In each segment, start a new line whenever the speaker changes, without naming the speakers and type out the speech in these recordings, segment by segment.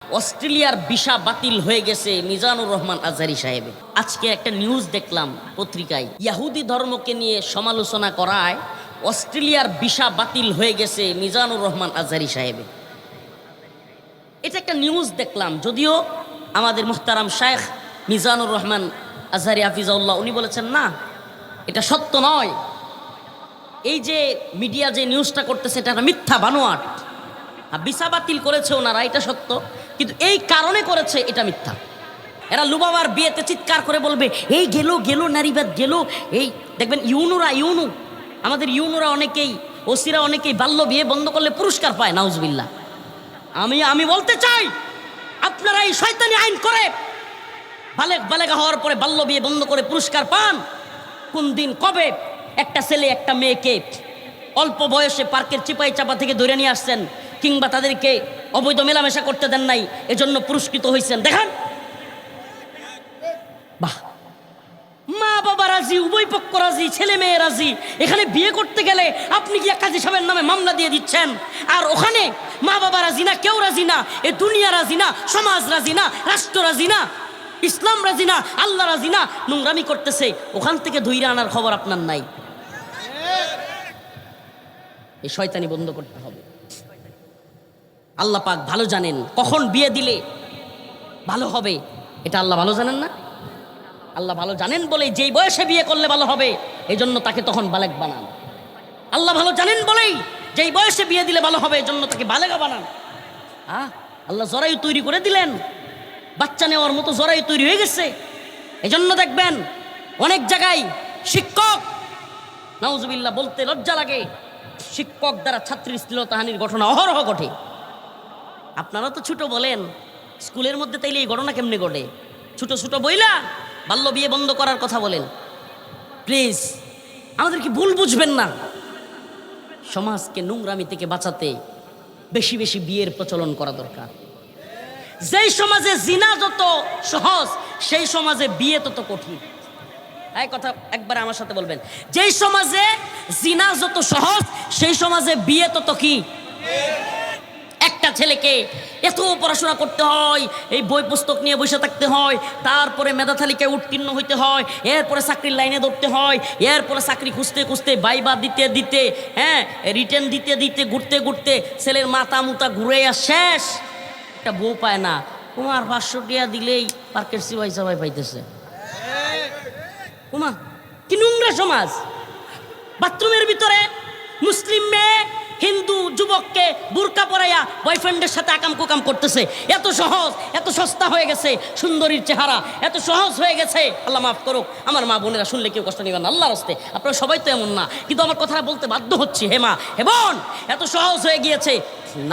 অস্ট্রেলিয়ার ভিসা বাতিল হয়ে গেছে মিজানুর রহমান আজহারী সাহেবের। আজকে একটা নিউজ দেখলাম পত্রিকায়, ইহুদি ধর্মকে নিয়ে সমালোচনা করায় অস্ট্রেলিয়ার ভিসা বাতিল হয়ে গেছে মিজানুর রহমান আজহারী সাহেবের। এটা একটা নিউজ দেখলাম, যদিও আমাদের মুহতারাম শায়েখ মিজানুর রহমান আজহারী হাফিজাউল্লাহ উনি বলেছেন না, এটা সত্য নয়। এই যে মিডিয়া যে নিউজটা করতেছে এটা একটা মিথ্যা বানোয়াট। ভিসা বাতিল করেছে ওনারা, এটা সত্য, কিন্তু এই কারণে করেছে এটা মিথ্যা। এরা লুবাবার বিয়েতে চিৎকার করে বলবে এই গেল গেল নারীবাদ গেল। এই দেখবেন ইউনু আমাদের ইউনুরা অনেকেই, ওসিরা অনেকেই বাল্য বিয়ে বন্ধ করলে পুরস্কার পায়, নাউজুবিল্লাহ। আমি বলতে চাই, আপনারা এই শয়তানি আইন করে বালেগা হওয়ার পরে বাল্য বিয়ে বন্ধ করে পুরস্কার পান কোন দিন? কবে একটা ছেলে একটা মেয়েকে অল্প বয়সে পার্কের চিপাই চাপা থেকে ধরে নিয়ে আসছেন, কিংবা তাদেরকে অবৈধ মেলামেশা করতে দেন নাই, এজন্য পুরস্কৃত হয়েছেন? দেখান। বাহ, মা বাবা রাজি, উভয় পক্ষ রাজি, ছেলে মেয়ে রাজি। এখানে বিয়ে করতে গেলে আপনি কি কাজী সাহেবের নামে মামলা দিয়ে দিচ্ছেন, আর ওখানে মা বাবা রাজি না, কেউ রাজি না, এ দুনিয়া রাজি না, সমাজ রাজি না, রাষ্ট্র রাজি না, ইসলাম রাজি না, আল্লাহ রাজি না, নোংরামি করতেছে, ওখান থেকে ধুইরা আনার খবর আপনার নাই। এই শয়তানি বন্ধ করতে হবে। আল্লাহ পাক ভালো জানেন কখন বিয়ে দিলে ভালো হবে, এটা আল্লাহ ভালো জানেন না? আল্লাহ ভালো জানেন বলে যেই বয়সে বিয়ে করলে ভালো হবে, এই জন্য তাকে তখন বালেগ বানান। আল্লাহ ভালো জানেন বলেই যেই বয়সে বিয়ে দিলে ভালো হবে, এই জন্য তাকে বালেগা বানান। আল্লাহ জরায়ু তৈরি করে দিলেন, বাচ্চা নেওয়ার মতো জরায়ু তৈরি হয়ে গেছে। এই জন্য দেখবেন অনেক জায়গায় শিক্ষক, নাউজুবিল্লাহ বলতে লজ্জা লাগে, শিক্ষক দ্বারা ছাত্রীর শ্লীলতাহানির ঘটনা অহরহ ঘটে। আপনারা তো ছোট বলেন, স্কুলের মধ্যে তাইলে এই ঘটনা কেমনে ঘটে? ছোট ছোট বইলা বাল্য বিয়ে বন্ধ করার কথা বলেন। প্লিজ আমাদের কি ভুল বুঝবেন না। সমাজকে নোংরামি থেকে বাঁচাতে বেশি বেশি বিয়ের প্রচলন করা দরকার। যেই সমাজে জিনা যত সহজ, সেই সমাজে বিয়ে তত কঠিন। এই কথা একবার আমার সাথে বলবেন। যেই সমাজে জিনা যত সহজ, সেই সমাজে বিয়ে তত কি? একটা ছেলেকে এত পড়াশোনা করতে হয়, এই বই পুস্তক নিয়ে বসে থাকতে হয়, তারপরে মেধা তালিকায় উত্তীর্ণ হইতে হয়, এরপরে চাকরির লাইনে ধরতে হয়, এরপরে চাকরি খুঁজতে খুঁজতে বাইবা দিতে দিতে, রিটেন দিতে দিতে, ঘুরতে ঘুরতে ছেলের মাথা মুতা ঘুরে শেষ, একটা বউ পায় না। তোমার 500 টাকা দিলেই পার্কের সিপাই সবাই পাইতেছে। উমা কি নোংরা সমাজ! বাথরুমের ভিতরে মুসলিম মেয়ে হিন্দু যুবককে বুরকা পরাইয়া বয়ফ্রেন্ডের সাথে আকাম কুকাম করতেছে। এত সহজ, এত সস্তা হয়ে গেছে সুন্দরীর চেহারা, এত সহজ হয়ে গেছে। আল্লাহ মাফ করুক, আমার মা বোনেরা শুনলে কেউ কষ্ট নেবেন না, আল্লাহর রাস্তে। আপনারা সবাই তো এমন না, কিন্তু আমার কথাটা বলতে বাধ্য হচ্ছি। হে মা, হে বোন, এত সহজ হয়ে গিয়েছে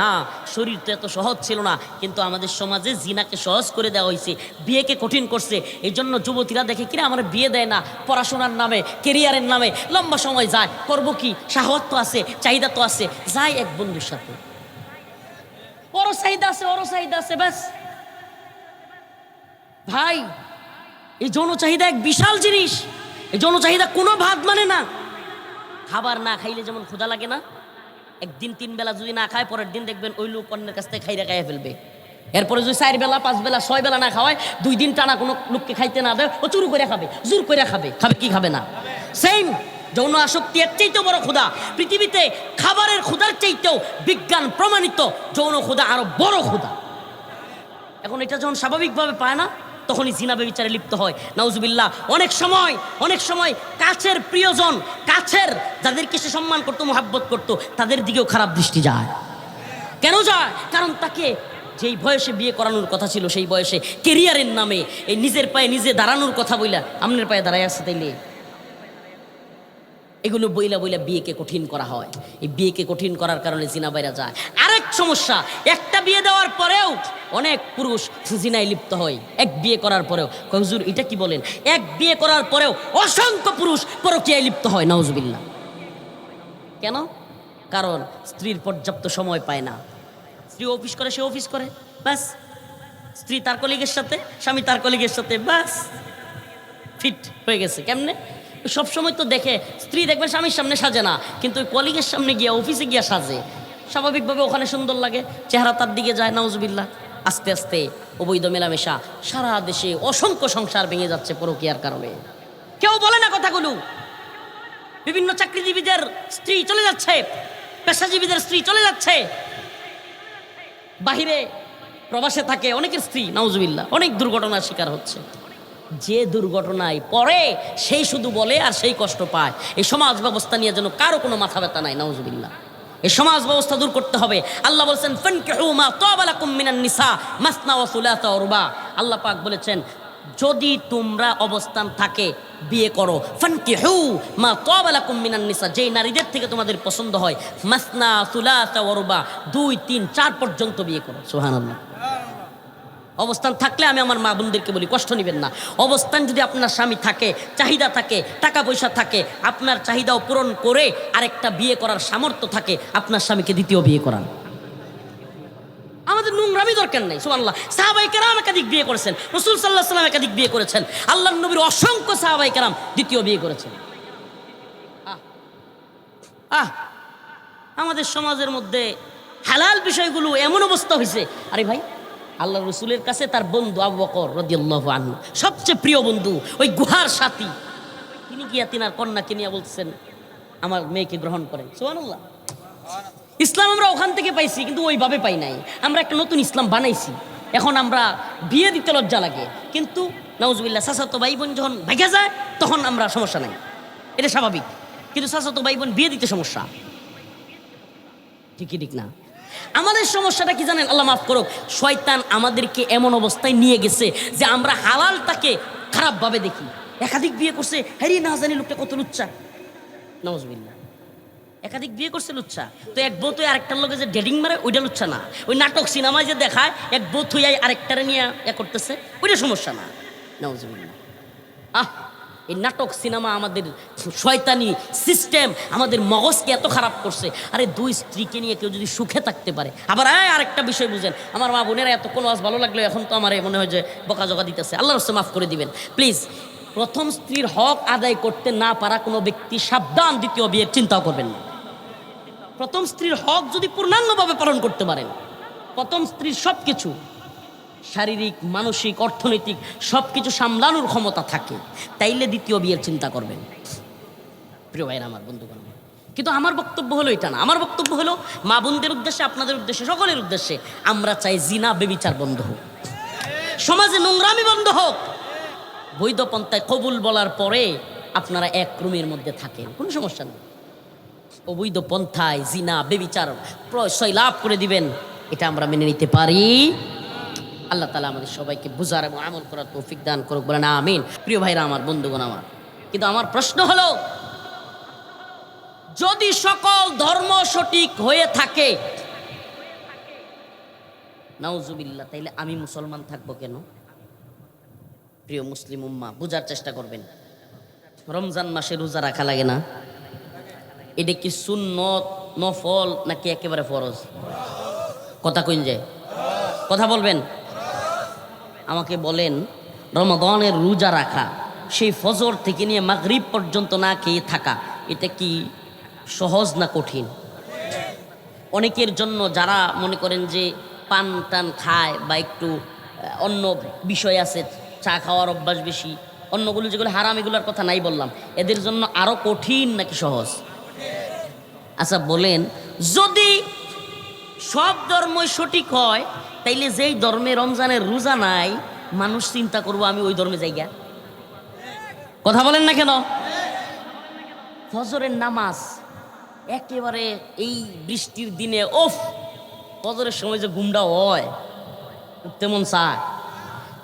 না, শরীর তো এত সহজ ছিল না, কিন্তু আমাদের সমাজে জিনাকে সহজ করে দেওয়া হয়েছে, বিয়েকে কঠিন করছে। এই জন্য যুবতীরা দেখে কিনা আমার বিয়ে দেয় না, পড়াশোনার নামে, কেরিয়ারের নামে লম্বা সময় যায়, করবো কি, শাহওয়াত তো আছে, চাহিদা তো আছে, যাই এক বন্ধুর সাথে, ওরও চাহিদা আছে, ওরও চাহিদা আছে, ব্যাস। ভাই, এই যৌন চাহিদা এক বিশাল জিনিস। এই যৌন চাহিদা কোনো ভাত মানে না। খাবার না খাইলে যেমন ক্ষুধা লাগে না, একদিন 3 বেলা যদি না খায়, পরের দিন দেখবেন ওই লোক অন্যের কাছ থেকে খাইয়া খাইয়া ফেলবে। এরপরে যদি 4 বেলা 5 বেলা 6 বেলা না খাওয়ায়, 2 দিন টানা কোনো লোককে খাইতে না দেয়, ও চুরু করে খাবে, জোর করে খাবে। খাবে কি খাবে না? সেম যৌন আসক্তি এর চাইতেও বড় ক্ষুধা পৃথিবীতে। খাবারের ক্ষুধার চাইতেও বিজ্ঞান প্রমাণিত যৌন ক্ষুধা আরো বড় ক্ষুধা। এখন এটা যখন স্বাভাবিকভাবে পায় না, তখনই জিনা ব্যভিচারে লিপ্ত হয়, নাউজুবিল্লাহ। অনেক সময় কাছের প্রিয়জন, কাছের যাদেরকে সে সম্মান করতো, মোহাব্বত করতো, তাদের দিকেও খারাপ দৃষ্টি যায়। কেন যায়? কারণ তাকে যেই বয়সে বিয়ে করানোর কথা ছিল, সেই বয়সে কেরিয়ারের নামে এই নিজের পায়ে নিজে দাঁড়ানোর কথা বইলা আমনের পায়ে দাঁড়ায় আসছে। তাইলে এগুলো বইলা বিয়েকে কঠিন করা হয়। এই বিয়েকে কঠিন করার কারণে জিনা বাইরা যায়। আরেক সমস্যা, একটা বিয়ে দেওয়ার পরেও অনেক পুরুষ জিনায় লিপ্ত হয়। এক বিয়ে করার পরেও, হুজুর এটা কি বলেন? এক বিয়ে করার পরেও অসংখ্য পুরুষ পরকীয়ায় লিপ্ত হয়, নাউজুবিল্লাহ। কেন? কারণ স্ত্রীর পর্যাপ্ত সময় পায় না। স্ত্রী অফিস করে, সে অফিস করে, ব্যাস। স্ত্রী তার কলিগের সাথে, স্বামী তার কলিগের সাথে, ব্যাস ফিট হয়ে গেছে। কেমনে? সবসময় তো দেখে স্ত্রী দেখবেন স্বামীর সামনে সাজে না, কিন্তু ওই কলিগের সামনে গিয়া, অফিসে গিয়া সাজে। স্বাভাবিকভাবে ওখানে সুন্দর লাগে, চেহারা তার দিকে যায়, নাউজুবিল্লাহ। আস্তে আস্তে অবৈধ মেলামেশা সারা দেশে অসংখ্য সংসার ভেঙে যাচ্ছে পরকীয়ার কারণে। কেউ বলে না কথাগুলো। বিভিন্ন চাকরিজীবীদের স্ত্রী চলে যাচ্ছে, পেশাজীবীদের স্ত্রী চলে যাচ্ছে, বাহিরে প্রবাসে থাকে অনেকের স্ত্রী নাউজুবিল্লাহ অনেক দুর্ঘটনার শিকার হচ্ছে। যে দুর্ঘটনায় পড়ে সেই শুধু বলে আর সেই কষ্ট পায়। এই সমাজ ব্যবস্থা নিয়ে যেন কারো কোনো মাথা ব্যথা নাই নাউজুবিল্লাহ। এই সমাজ ব্যবস্থা দূর করতে হবে। আল্লাহ বলেছেন ফানকিহু মা তাবা লাকুম মিনান নিসা মাসনা ওয়া সুলাসা ওয়া রুবা। আল্লাহ পাক বলেছেন যদি তোমরা অবস্থান থাকে বিয়ে করো। ফানকিহু মা তাবা লাকুম মিনান নিসা, যেই নারীদের থেকে তোমাদের পছন্দ হয়, মাসনা সুলাসা ওয়া রুবা, 2, 3, 4 পর্যন্ত বিয়ে করো। সুবহানাল্লাহ। অবস্থান থাকলে আমি আমার মা বোনদেরকে বলি কষ্ট নেবেন না। অবস্থান যদি আপনার স্বামী থাকে, চাহিদা থাকে, টাকা পয়সা থাকে, আপনার চাহিদাও পূরণ করে আরেকটা বিয়ে করার সামর্থ্য থাকে, আপনার স্বামীকে দ্বিতীয় বিয়ে করান। আমাদের নোংরামি দরকার নাই। সুবহানাল্লাহ। সাহাবায়ে কেরাম একাধিক বিয়ে করেছেন, রাসূল সাল্লাল্লাহু আলাইহি ওয়াসাল্লাম একাধিক বিয়ে করেছেন, আল্লাহর নবীর অসংখ্য সাহাবায়ে কেরাম দ্বিতীয় বিয়ে করেছেন। আমাদের সমাজের মধ্যে হালাল বিষয়গুলো এমন অবস্থা হয়েছে, আরে ভাই আল্লাহ রসুলের কাছে তার বন্ধু আবু বকর রাদিয়াল্লাহু আনহু সবচেয়ে প্রিয় বন্ধু, ওই গুহার সাথী, তিনি গিয়া তিনার কন্যাকে নিয়ে বলছেন আমার মেয়েকে গ্রহণ করেন। সুবহানাল্লাহ। ইসলাম আমরা ওখান থেকে পাইছি, কিন্তু ওইভাবে পাই নাই। আমরা একটা নতুন ইসলাম বানাইছি। এখন আমরা বিয়ে দিতে লজ্জা লাগে, কিন্তু নাউজুবিল্লাহ চাচাতো ভাই বোন যখন ভাইগা যায় তখন আমরা সমস্যা নাই, এটা স্বাভাবিক। কিন্তু চাচাতো ভাই বোন বিয়ে দিতে সমস্যা, ঠিকই ঠিক না? আমাদের সমস্যাটা কি জানেন? আল্লাহ মাফ করুক, শয়তান আমাদেরকে এমন অবস্থায় নিয়ে গেছে যে আমরা হালালটাকে খারাপভাবে দেখি। একাধিক বিয়ে করছে, হ্যাঁ না জানি লোকটা কত লুচ্চা, নাউজুবিল্লাহ। একাধিক বিয়ে করছে লুচ্চা, তো এক বউ তুই আরেকটার লোকে যে ডেটিং মারে ওইটা লুচ্চা না। ওই নাটক সিনেমায় যে দেখায় এক বউ তুই আরেকটারে নিয়ে করতেছে, ওইটা সমস্যা না, নাউজুবিল্লাহ। এই নাটক সিনেমা আমাদের শয়তানি সিস্টেম আমাদের মগজকে এত খারাপ করছে। আরে 2 স্ত্রীকে নিয়ে কেউ যদি সুখে থাকতে পারে। আবার আরেকটা বিষয় বুঝেন, আমার মা বোনেরা এত কোনো আজ ভালো লাগলো এখন তো আমার মনে হয় যে বকাঝকা দিতেছে, আল্লাহর রাস্তায় মাফ করে দিবেন প্লিজ। প্রথম স্ত্রীর হক আদায় করতে না পারা কোনো ব্যক্তি সাবধান, দ্বিতীয় বিয়ের চিন্তাও করবেন না। প্রথম স্ত্রীর হক যদি পূর্ণাঙ্গভাবে পালন করতে পারেন, প্রথম স্ত্রীর সব কিছু শারীরিক, মানসিক, অর্থনৈতিক সব কিছু সামলানোর ক্ষমতা থাকে, তাইলে দ্বিতীয় বিয়ের চিন্তা করবেন। প্রিয় ভাইরা আমার, বন্ধুগণ, কিন্তু আমার বক্তব্য হলো এটা না। আমার বক্তব্য হলো মা বোনদের উদ্দেশ্যে, আপনাদের উদ্দেশ্যে, সকলের উদ্দেশ্যে, আমরা চাই জিনা বেবিচার বন্ধ হোক, সমাজে নোংরামি বন্ধ হোক। বৈধ পন্থায় কবুল বলার পরে আপনারা এক রুমের মধ্যে থাকেন, কোনো সমস্যা নেই। অবৈধ পন্থায় জিনা বেবিচার প্রশ্রয় লাভ করে দিবেন, এটা আমরা মেনে নিতে পারি? আল্লাহ তাআলা আমাদের সবাইকে বুঝার এবং আমল করার তৌফিক দান করুক, বলেন আমিন। প্রিয় ভাইরা আমার, বন্ধুগণ আমার, কিন্তু আমার প্রশ্ন হলো, যদি সকল ধর্ম সঠিক হয়ে থাকে নাউজুবিল্লাহ, তাইলে আমি মুসলমান থাকবো কেন? প্রিয় মুসলিম উম্মাহ, বুঝার চেষ্টা করবেন। রমজান মাসে রোজা রাখা লাগে না? এটা কি সুন্নত, নফল, নাকি একেবারে ফরজ? কথা কইন যায়, কথা বলবেন। আমাকে বলেন, রমাদানের রোজা রাখা, সেই ফজর থেকে নিয়ে মাগরিব পর্যন্ত না খেয়ে থাকা, এটা কি সহজ না কঠিন? অনেকের জন্য যারা মনে করেন যে পান টান খায় বা একটু অন্য বিষয় আছে, চা খাওয়ার অভ্যাস বেশি, অন্যগুলো যেগুলো হারাম, এগুলোর কথা নাই বললাম, এদের জন্য আরো কঠিন নাকি সহজ? আচ্ছা বলেন, যদি সব ধর্মই সঠিক হয়, তাইলে যেই ধর্মে রমজানের রোজা নাই, মানুষ চিন্তা করবো আমি ওই ধর্মে যাইগা। কথা বলেন না কেন? ফজরের নামাজ একেবারে এই বৃষ্টির দিনে, ওফ, ফজরের সময় যে ঘুমটা হয় তেমন চায়।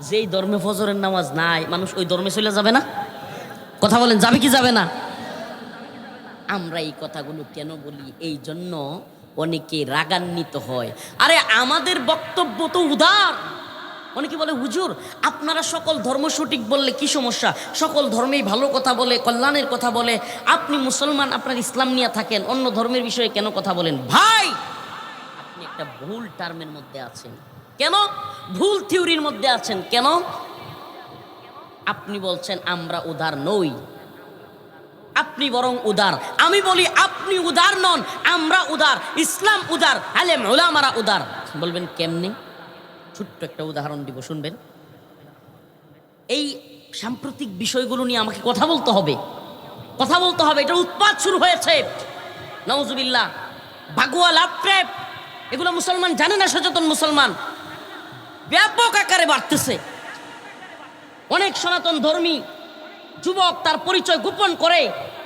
যেই ধর্মে ফজরের নামাজ নাই, মানুষ ওই ধর্মে চলে যাবে না? কথা বলেন, যাবে কি যাবে না? আমরা এই কথাগুলো কেন বলি? এই জন্য অনেকে রাগান্বিত হয়। আরে আমাদের বক্তব্য তো উদার। অনেকে বলে, হুজুর আপনারা সকল ধর্ম সঠিক বললে কি সমস্যা? সকল ধর্মেই ভালো কথা বলে, কল্যাণের কথা বলে, আপনি মুসলমান, আপনার ইসলাম নিয়ে থাকেন, অন্য ধর্মের বিষয়ে কেন কথা বলেন? ভাই, আপনি একটা ভুল টার্মের মধ্যে আছেন। কেন? ভুল থিওরির মধ্যে আছেন। কেন? আপনি বলছেন আমরা উদার নই, আপনি বরং উদার। আমি বলি আপনি উদার নন, আমরা উদার, ইসলাম উদার, আলেম উলামারা উদার। বলবেন কেমনে? ছোট্ট একটা উদাহরণ দিব, শুনবেন। এই সাম্প্রতিক বিষয়গুলো নিয়ে আমাকে কথা বলতে হবে, কথা বলতে হবে। এটা উৎপাত শুরু হয়েছে, নাউজুবিল্লাহ। ভাগুয়া লাভপ্রেপ, এগুলো মুসলমান জানে না, সচেতন মুসলমান ব্যাপক আকারে বাড়তেছে। অনেক সনাতন ধর্মী যুবক তার পরিচয় গোপন করে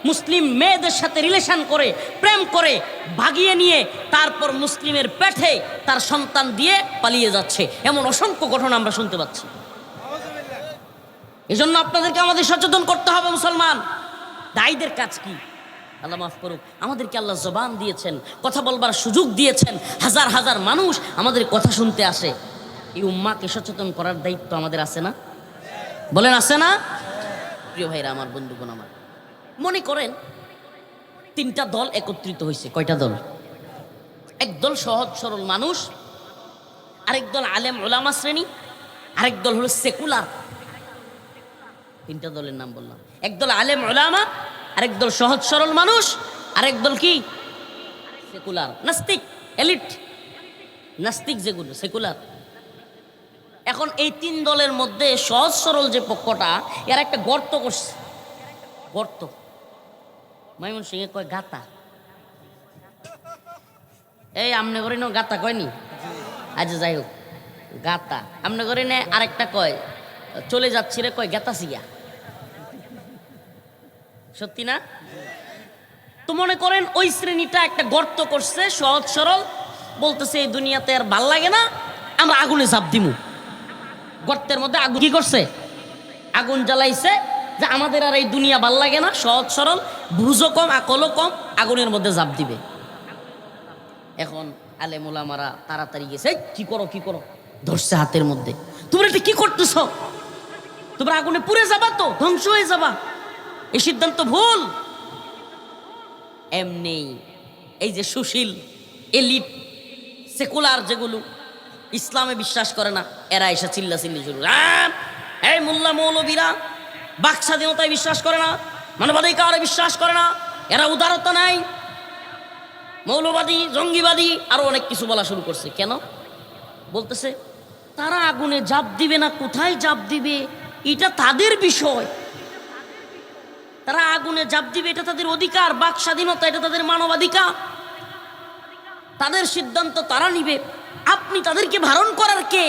মুসলিম মেয়েদের সাথে রিলেশন করে, প্রেম করে, ভাগিয়ে নিয়ে তারপর মুসলিমের পেটে তার সন্তান দিয়ে পালিয়ে যাচ্ছে। এমন অসংখ্য ঘটনা আমরা শুনতে পাচ্ছি। এজন্য আপনাদেরকে আমাদের সচেতন করতে হবে মুসলমান। দায়ীদের কাজ কি? আল্লাহ মাফ করুক, আমাদেরকে আল্লাহ জবান দিয়েছেন, কথা বলবার সুযোগ দিয়েছেন। হাজার হাজার মানুষ আমাদের কথা শুনতে আসে। এই উম্মাকে সচেতন করার দায়িত্ব আমাদের আছে না? বলেন আছে না? প্রিয় ভাইরা আমার, বন্ধুগণ আমার, মনে করেন তিনটা দল একত্রিত হয়েছে। কয়টা দল? এক দল সহজ সরল মানুষ, আরেক দল আলেম ওলামা শ্রেণী, আরেক দল হলো সেকুলার। তিনটা দলের নাম বললাম। এক দল আলেম ওলামা, আরেক দল সহজ সরল মানুষ, আরেক দল কি? সেকুলার, নাস্তিক, এলিট নাস্তিক, যেগুলো সেকুলার। এখন এই তিন দলের মধ্যে সহজ সরল যে পক্ষটা, এর একটা গর্ত করছে। গর্ত মাইমন সিংহে কয় গাতা। এই আমনে করে না গাতা কয়নি? আচ্ছা যাই হোক, গাতা আমনে করে নে। আরেকটা কয় চলে যাচ্ছি রে, কয় গেতা সিয়া। সত্যি না? তো মনে করেন ওই শ্রেণীটা একটা গর্ত করছে, সহজ সরল, বলতেছে এই দুনিয়াতে আর ভাল লাগে না, আমরা আগুনে ঝাঁপ দিমু। গর্তের মধ্যে আগুন কি করছে? আগুন জ্বালাইছে, যে আমাদের আর এই দুনিয়া ভাল লাগে না, সহজ সরল, বুঝও কম, আকলও কম, আগুনের মধ্যে ঝাঁপ দিবে। এখন আলেম ওলামারা তাড়াতাড়ি গেছে, কি করো কি করো, ধরছে হাতের মধ্যে। তোমরা এটা কি করতেছ? তোমরা আগুনে পুড়ে যাবা, তো ধ্বংস হয়ে যাবা, এই সিদ্ধান্ত ভুল। এমনি এই যে সুশীল এলিট সেকুলার যেগুলো ইসলামে বিশ্বাস করে না, এরা এসে চিল্লা চিল্লি শুরু। এই মোল্লা মৌলবীরা বাক স্বাধীনতায় বিশ্বাস করে না, মানবাধিকারে বিশ্বাস করে না, এরা উদারতা নাই, মৌলবাদী, জঙ্গিবাদী, আরো অনেক কিছু বলা শুরু করছে। কেন? বলতেছে তারা আগুনে জাপ দিবে না, কোথায় জাপ দিবে এটা তাদের বিষয়। তারা আগুনে জাপ দিবে, এটা তাদের অধিকার, বাক স্বাধীনতা, এটা তাদের মানবাধিকার, তাদের সিদ্ধান্ত তারা নিবে। আপনি তাদেরকে বারণ করার কে?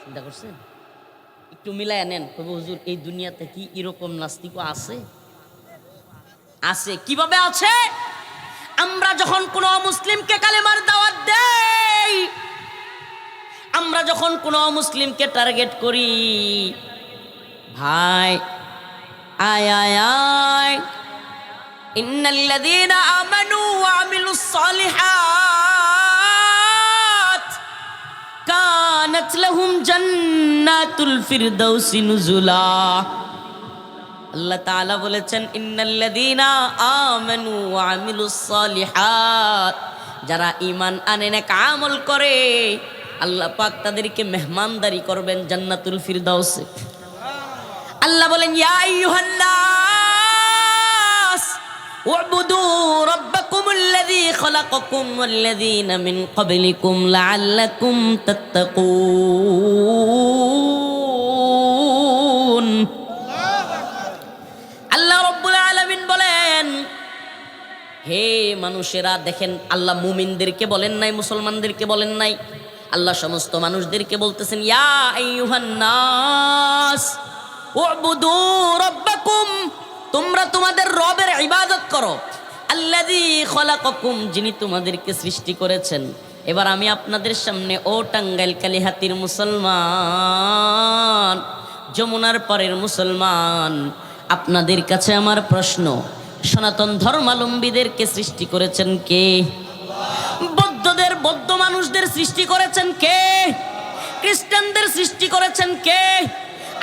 চিন্তা করছেন? একটু মিলায় নেন। তবে হুজুর এই দুনিয়াতে কি এরকম নাস্তিক আছে? আছে। কিভাবে আছে? আমরা যখন কোনো মুসলিমকে কালেমার দাওয়াত দেই, আমরা যখন কোনো মুসলিমকে টার্গেট করি, ভাই আয় আয় আয়, ইন্নাল্লাযীনা আমানু ওয়া আমিলুস সালিহাত কানাত লাহুম জান্নাতুল ফিরদাউসি নুজুলা। আল্লাহ তাআলা বলেছেন ইন্নাল্লাযীনা আমানু ওয়া আমিলুস সালিহাত, যারা ঈমান আনে, নেক আমল করে, আল্লাহ পাক তাদেরকে মেহমানদারি করবেন জান্নাতুল ফিরদাউসে। আল্লাহ বলেন ইয়া আইয়ুহান নাস উবুদু রাব্বাকুমুল্লাযী খালাকাকুম ওয়াল্লাযীনা মিন ক্বাবলিকুম লাআল্লাকুম তাত্তাকুন। আল্লাহ রাব্বুল আলামিন বলেন, হে মানুষেরা, দেখেন আল্লাহ মুমিনদেরকে বলেন নাই, মুসলমানদেরকে বলেন নাই, আল্লাহ সমস্ত মানুষদেরকে বলতেছেন ইয়া আইয়ুহান নাস উবুদু রাব্বাকুম, তোমরা তোমাদের রবের ইবাদত করো, আল্লাযী খালাকাকুম, যিনি তোমাদেরকে সৃষ্টি করেছেন। এবার আমি আপনাদের সামনে, ও টাঙ্গাইল কালিহাতির মুসলমান, যমুনার পারের মুসলমান, আপনাদের কাছে আমার প্রশ্ন, সনাতন ধর্মাবলম্বীদেরকে সৃষ্টি করেছেন কে? বৌদ্ধদের, বৌদ্ধ মানুষদের সৃষ্টি করেছেন কে? খ্রিস্টানদের সৃষ্টি করেছেন কে?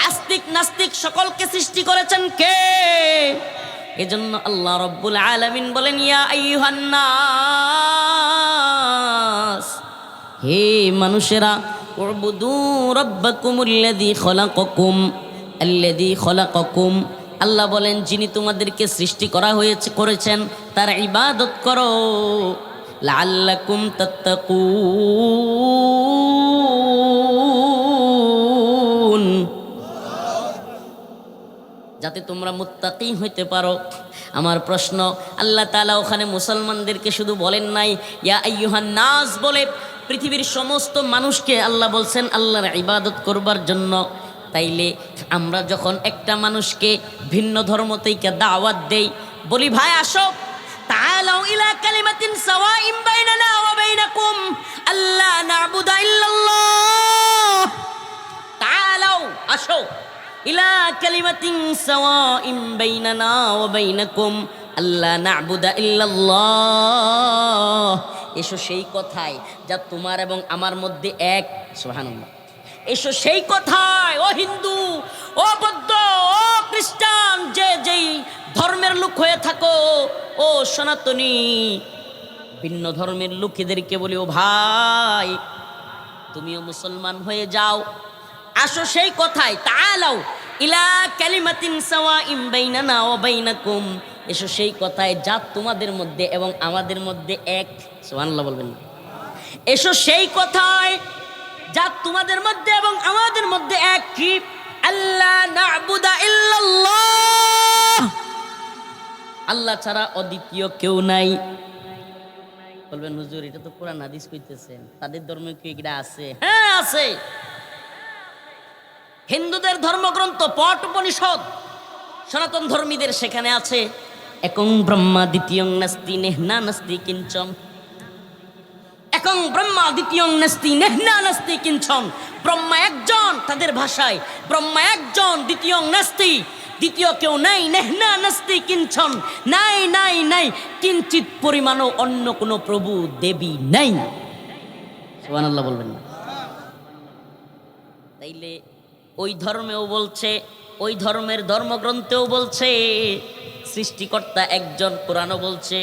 আস্তিক নাস্তিক সকলকে সৃষ্টি করেছেন কে? এজন্য আল্লাহ রাব্বুল আলামিন বলেন ইয়া আইয়ুহান নাস, হে মানুষেরা, উবুদু রাব্বাকুমুল্লাযী খালাকাকুম, আল্লাযী খালাকাকুম, আল্লাহ বলেন যিনি তোমাদেরকে সৃষ্টি করা হয়েছে, করেছেন, তার ইবাদত করো, লাআল্লাকুম তাত্তাকুন, যাতে তোমরা মুত্তাকি হইতে পারো। আমার প্রশ্ন, আল্লাহ তাআলা ওখানে মুসলমানদেরকে শুধু বলেন নাই ইয়া আইয়ুহান নাস বলে, পৃথিবীর সমস্ত মানুষকে আল্লাহ বলছেন আল্লাহর ইবাদত করবার জন্য। তাইলে আমরা যখন একটা মানুষকে ভিন্ন ধর্ম থেকে দাওয়াত দেই, বলি ভাই আসো, তাআলাউ ইলা কালিমাতিন সাওয়াইন বাইনানা ওয়া বাইনাকুম আল্লা না'বুদা ইল্লাল্লাহ, তাআলাউ আসো, ইলা কালিমাতিন সাওয়াইন বাইনানা ওয়া বাইনাকুম আল্লা না'বুদা ইল্লাল্লাহ, এসো সেই কথায় যা তোমার এবং আমার মধ্যে এক। সুবহানাল্লাহ। এসো সেই কথায়, ও হিন্দু, ও বৌদ্ধ, ও খ্রিস্টান, যে যেই ধর্মের লোক হয়ে থাকো, ও সনাতনী, ভিন্ন ধর্মের লোকেদেরকে বলি ও ভাই তুমিও মুসলমান হয়ে যাও। আসো সেই কথায়, তাআলাউ ইলা কালিমাতিন সাওয়াইন বাইনানা ওয়া বাইনাকুম, এসো সেই কথায় যা তোমাদের মধ্যে এবং আমাদের মধ্যে এক। সুবহানাল্লাহ বলবেন। এসো সেই কথায় যা তোমাদের মধ্যে এবং আমাদের মধ্যে এক। কি? আল্লাহ না'বুদা ইল্লাল্লাহ, আল্লাহ ছাড়া অদ্বিতীয় কেউ নাই। বলবেন হুজুর এটা তো কোরআন হাদিস কইতেছেন, তাদের ধর্মে কি এটা আছে? হ্যাঁ আছে। হিন্দুদের ধর্মগ্রন্থ পট উপনিষদ, সনাতন ধর্মীদের সেখানে আছে একং ব্রহ্মা দ্বিতীয়ং নাস্তি নেহনা নাস্তি কিঞ্চন, একং ব্রহ্মা দ্বিতীয়ং নাস্তি নেহনা নাস্তি কিঞ্চন, ব্রহ্মা একজন, তাদের ভাষায় ব্রহ্মা একজন, দ্বিতীয়ং নাস্তি, দ্বিতীয় কেউ নাই, নেহনা নাস্তি কিঞ্চন, নাই নাই নাই, কিঞ্চিত পরিমাণও অন্য কোনো প্রভু দেবী নাই। সুবহানাল্লাহ বলবেন না? তাইলে ওই ধর্মেও বলছে, ওই ধর্মের ধর্মগ্রন্থেও বলছে সৃষ্টিকর্তা একজন, কোরআনও বলছে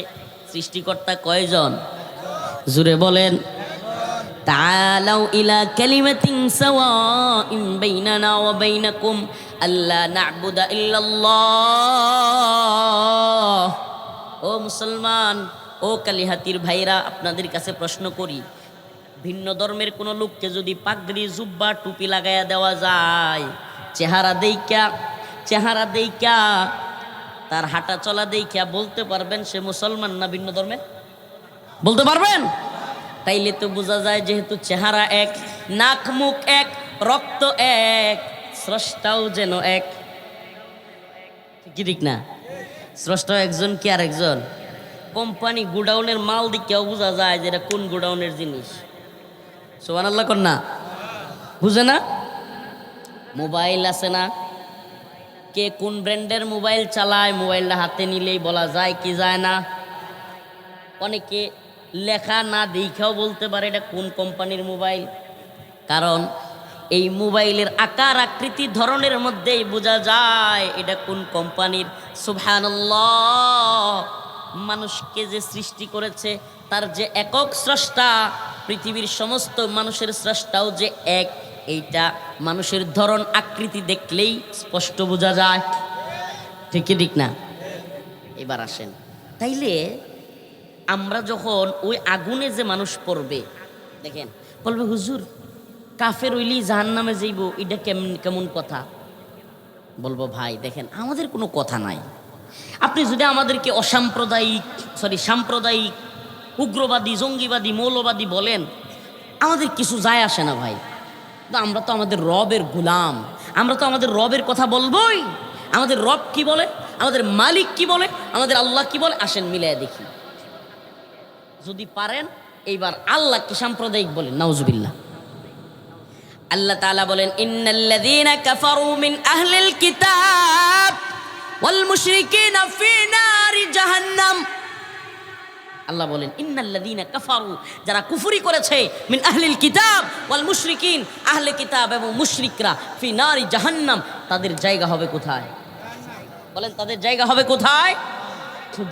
সৃষ্টিকর্তা কয়জন? জুড়ে বলেন। তাআলাউ ইলা কালিমাতিন সাওয়াইন বাইনানা ওয়া বাইনাকুম আল্লা না'বুদা ইল্লাল্লাহ। ও মুসলমান, ও কালিহাতির ভাইরা, আপনাদের কাছে প্রশ্ন করি, ভিন্ন ধর্মের কোনো লোককে যদি পাগড়ি জুব্বা টুপি লাগাইয়া দেওয়া যায়, চেহারা দেইকা তার হাঁটা চলা দেইকা বলতে পারবেন সে মুসলমান না ভিন্ন ধর্মের? বলতে পারবেন? তাইলে তো বোঝা যায় যেহেতু চেহারা এক, নাক মুখ এক, রক্ত এক, স্রষ্টাও যেন এক। কি ঠিক না? স্রষ্টাও একজন কি আর একজন? কোম্পানি গোডাউনের মাল দিকেও বোঝা যায় যে এটা কোন গোডাউনের জিনিস। সুবহানাল্লাহ কর না? বুঝে না? মোবাইল আছে না, কে কোন ব্র্যান্ডের মোবাইল চালায়, মোবাইলটা হাতে নিলেই বলা যায় কি যায় না। অনেকে লেখা না দেখাও বলতে পারে এটা কোন কোম্পানির মোবাইল, কারণ এই মোবাইলের আকার আকৃতি ধরনের মধ্যেই বোঝা যায় এটা কোন কোম্পানির। সুবহানাল্লাহ। মানুষকে যে সৃষ্টি করেছে তার যে একক স্রষ্টা, পৃথিবীর সমস্ত মানুষের স্রষ্টাও যে এক, এইটা মানুষের ধরন আকৃতি দেখলেই স্পষ্ট বোঝা যায়। ঠিক কি ঠিক না? এবার আসেন, তাইলে আমরা যখন ওই আগুনে যে মানুষ পড়বে, দেখেন বলবে হুজুর কাফের হইলেই জাহান্নামে যাইব, এটা কেমন কেমন কথা? বলবো ভাই দেখেন আমাদের কোনো কথা নাই। আপনি যদি আমাদেরকে সাম্প্রদায়িক, উগ্রবাদী, জঙ্গিবাদী, মৌলবাদী বলেন, আমাদের কিছু যায় আসে না ভাই। আমরা তো আমাদের রবের গোলাম, আমরা তো আমাদের রবের কথা বলবোই। আমাদের রব কি বলে, আমাদের মালিক কি বলে, আমাদের আল্লাহ কি বলে, আসেন মিলাই দেখি। যদি পারেন এইবার আল্লাহকে সাম্প্রদায়িক বলেন, নাউজুবিল্লাহ। আল্লাহ তাআলা বলেন ইন্নাল্লাযীনা কাফারু মিন আহলিল কিতাব ওয়াল মুশরিকিনা ফি নারি জাহান্নাম। আল্লাহ বলেন ইন্নাল্লাযীনা কাফারু, যারা কুফরি করেছে, মিন আহলিল কিতাব ওয়াল মুশরিকিন, আহলে কিতাব এবং মুশরিকরা, ফি নারি জাহান্নাম, তাদের জায়গা হবে কোথায়? বলেন তাদের জায়গা হবে কোথায়?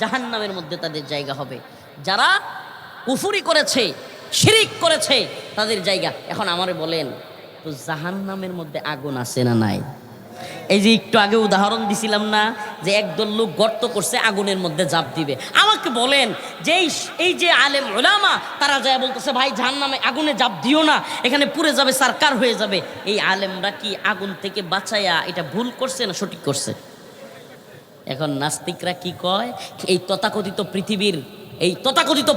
জাহান্নামের মধ্যে তাদের জায়গা হবে। যারা কুফরি করেছে, শিরিক করেছে, তাদের জায়গা। এখন আমারে বলেন তো জাহান্নামের মধ্যে আগুন আছে না নাই? এই যে একটু আগে উদাহরণ দিছিলাম না যে একদল লোক গর্ত করছে, আগুনের মধ্যে ঝাঁপ দিবে। আমাকে বলেন যে এই যে আলেম উলামা তারা যায় বলতেছে ভাই জাহান্নামে আগুনে ঝাঁপ দিও না, এখানে পুড়ে যাবে, সারকার হয়ে যাবে, এই আলেমরা কি আগুন থেকে বাঁচায়া এটা ভুল করছে না সঠিক করছে? এখন নাস্তিকরা কি কয়, এই তথাকথিত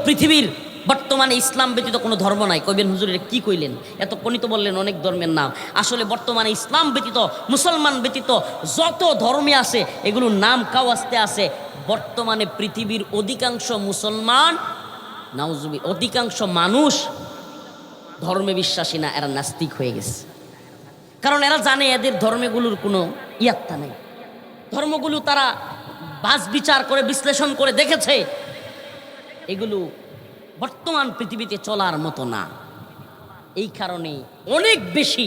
পৃথিবীর বর্তমানে ইসলাম ব্যতীত কোনো ধর্ম নাই। কইবেন হুজুর এটা কি কইলেন, এতক্ষণই তো বললেন অনেক ধর্মের নাম। আসলে বর্তমানে ইসলাম ব্যতীত, মুসলমান ব্যতীত যত ধর্মে আছে এগুলোর নাম কাও আসতে আছে। বর্তমানে পৃথিবীর অধিকাংশ মুসলমান, নাউজুবিল, অধিকাংশ মানুষ ধর্মে বিশ্বাসী না, এরা নাস্তিক হয়ে গেছে। কারণ এরা জানে এদের ধর্মগুলোর কোনো ইয়াত্তা নেই। ধর্মগুলো তারা বাছ বিচার করে বিশ্লেষণ করে দেখেছে এগুলো বর্তমান পৃথিবীতে চলার মতো না। এই কারণে অনেক বেশি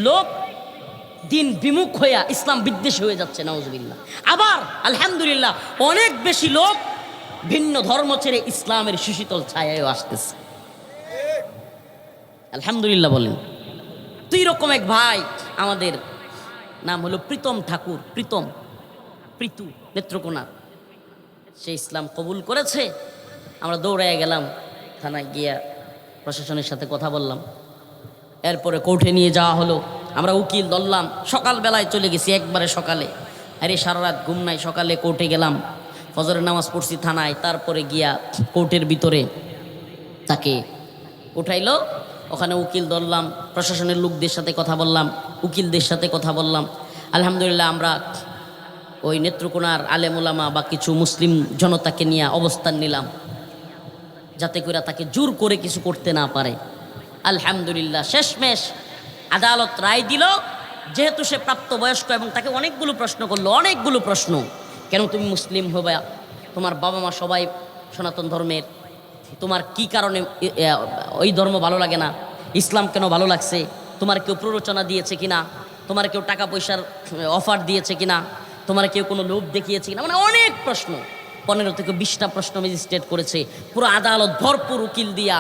লোক দিন বিমুখ হইয়া ইসলাম বিদ্বেষী হয়ে যাচ্ছে, নাউজুবিল্লাহ। আবার আলহামদুলিল্লাহ অনেক বেশি লোক ভিন্ন ধর্ম ছেড়ে ইসলামের সুশীতল ছায়ায় আসতেছে, আলহামদুলিল্লাহ বলেন। দুই রকম এক ভাই, আমাদের নাম হলো প্রীতম ঠাকুর, প্রীতু নেত্রকোনা। সে ইসলাম কবুল করেছে। আমরা দৌড়ায় গেলাম থানায়, গিয়া প্রশাসনের সাথে কথা বললাম। এরপরে কোর্টে নিয়ে যাওয়া হলো। আমরা উকিল ধরলাম, সকালবেলায় চলে গেছি, একবারে সকালে। আরে সারা রাত ঘুম নাই, সকালে কোর্টে গেলাম, ফজরের নামাজ পড়ছি থানায়। তারপরে গিয়া কোর্টের ভিতরে তাকে উঠাইলো, ওখানে উকিল ধরলাম, প্রশাসনের লোকদের সাথে কথা বললাম, উকিলদের সাথে কথা বললাম। আলহামদুলিল্লাহ আমরা ওই নেত্রকোনার আলেম ওলামা বা কিছু মুসলিম জনতাকে নিয়ে অবস্থান নিলাম, যাতে করে তাকে জোর করে কিছু করতে না পারে। আলহামদুলিল্লাহ শেষমেশ আদালত রায় দিল, যেহেতু সে প্রাপ্তবয়স্ক এবং তাকে অনেকগুলো প্রশ্ন করলো, অনেকগুলো প্রশ্ন। কেন তুমি মুসলিম হবে, তোমার বাবা মা সবাই সনাতন ধর্মের, তোমার কি কারণে ওই ধর্ম ভালো লাগে না, ইসলাম কেন ভালো লাগছে, তোমার কেউ প্ররোচনা দিয়েছে কিনা, তোমার কেউ টাকা পয়সার অফার দিয়েছে কিনা, তোমার কেউ কোনো লোভ দেখিয়েছে কিনা, মানে অনেক প্রশ্ন। 15 থেকে 20টা প্রশ্ন ম্যাজিস্ট্রেট করেছে। পুরো আদালত ভরপুর উকিল দিয়া,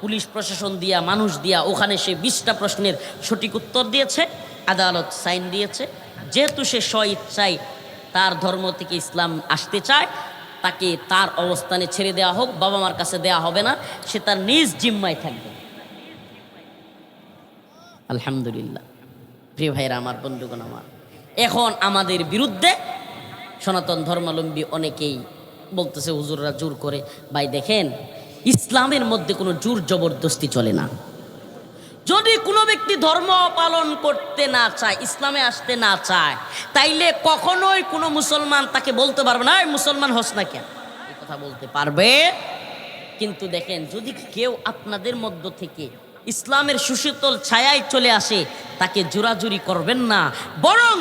পুলিশ প্রশাসন দিয়া, মানুষ দিয়া, ওখানে সে 20টা প্রশ্নের সঠিক উত্তর দিয়েছে। আদালত সাইন দিয়েছে। যেহেতু সে স্ব-ইচ্ছায় তার ধর্ম থেকে ইসলাম আসতে চায়, তাকে তার অবস্থানে ছেড়ে দেওয়া হোক, বাবা মার কাছে দেওয়া হবে না, সে তার নিজ জিম্মায় থাকবে। আলহামদুলিল্লাহ প্রিয় ভাইরা আমার, বন্ধুগণ আমার, এখন আমাদের বিরুদ্ধে সনাতন ধর্মাবলম্বী অনেকেই বলতেছে হুজুররা জোর করে। ভাই দেখেন, ইসলামের মধ্যে কোনো জোর জবরদস্তি চলে না। যদি কোনো ব্যক্তি ধর্ম পালন করতে না চায়, ইসলামে আসতে না চায়, তাইলে কখনোই কোনো মুসলমান তাকে বলতে পারবে না এই মুসলমান হস না কেন, এই কথা বলতে পারবে। কিন্তু দেখেন, যদি কেউ আপনাদের মধ্য থেকে ইসলামের সুশীতল ছায়ায় চলে আসে, তাকে জোরাজুরি করবেন না, বরং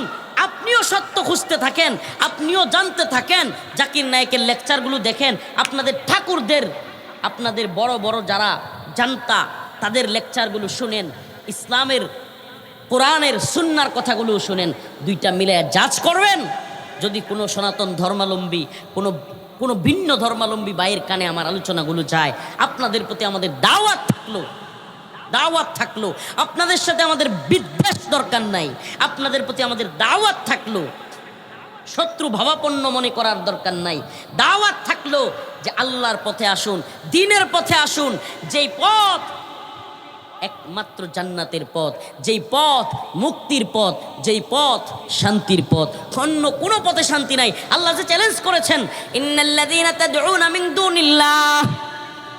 আপনিও সত্য খুঁজতে থাকেন, আপনিও জানতে থাকেন। জাকির নায়েকের লেকচারগুলো দেখেন, আপনাদের ঠাকুরদের, আপনাদের বড় বড় যারা জানতা, তাদের লেকচারগুলো শুনেন, ইসলামের কোরআনের সুন্নার কথাগুলো শুনেন, দুইটা মিলে জাজ করবেন। যদি কোনো সনাতন ধর্মাবলম্বী, কোনো ভিন্ন ধর্মাবলম্বী ভাইয়ের কানে আমার আলোচনাগুলো যায়, আপনাদের প্রতি আমাদের দাওয়াত থাকলো, আপনাদের সাথে আমাদের বিদ্বেষ দরকার নাই, আপনাদের প্রতি আমাদের দাওয়াত থাকলো, শত্রু ভাবাপন্ন মনে করার দরকার নাই। দাওয়াত থাকলো যে আল্লাহর পথে আসুন, দ্বীনের পথে আসুন, যেই পথ একমাত্র জান্নাতের পথ, যেই পথ মুক্তির পথ, যেই পথ শান্তির পথ, অন্য কোনো পথে শান্তি নাই। আল্লাহ যে চ্যালেঞ্জ করেছেন, ইন্নাল্লাযীনা তাদউনা মিন দুনিল্লাহ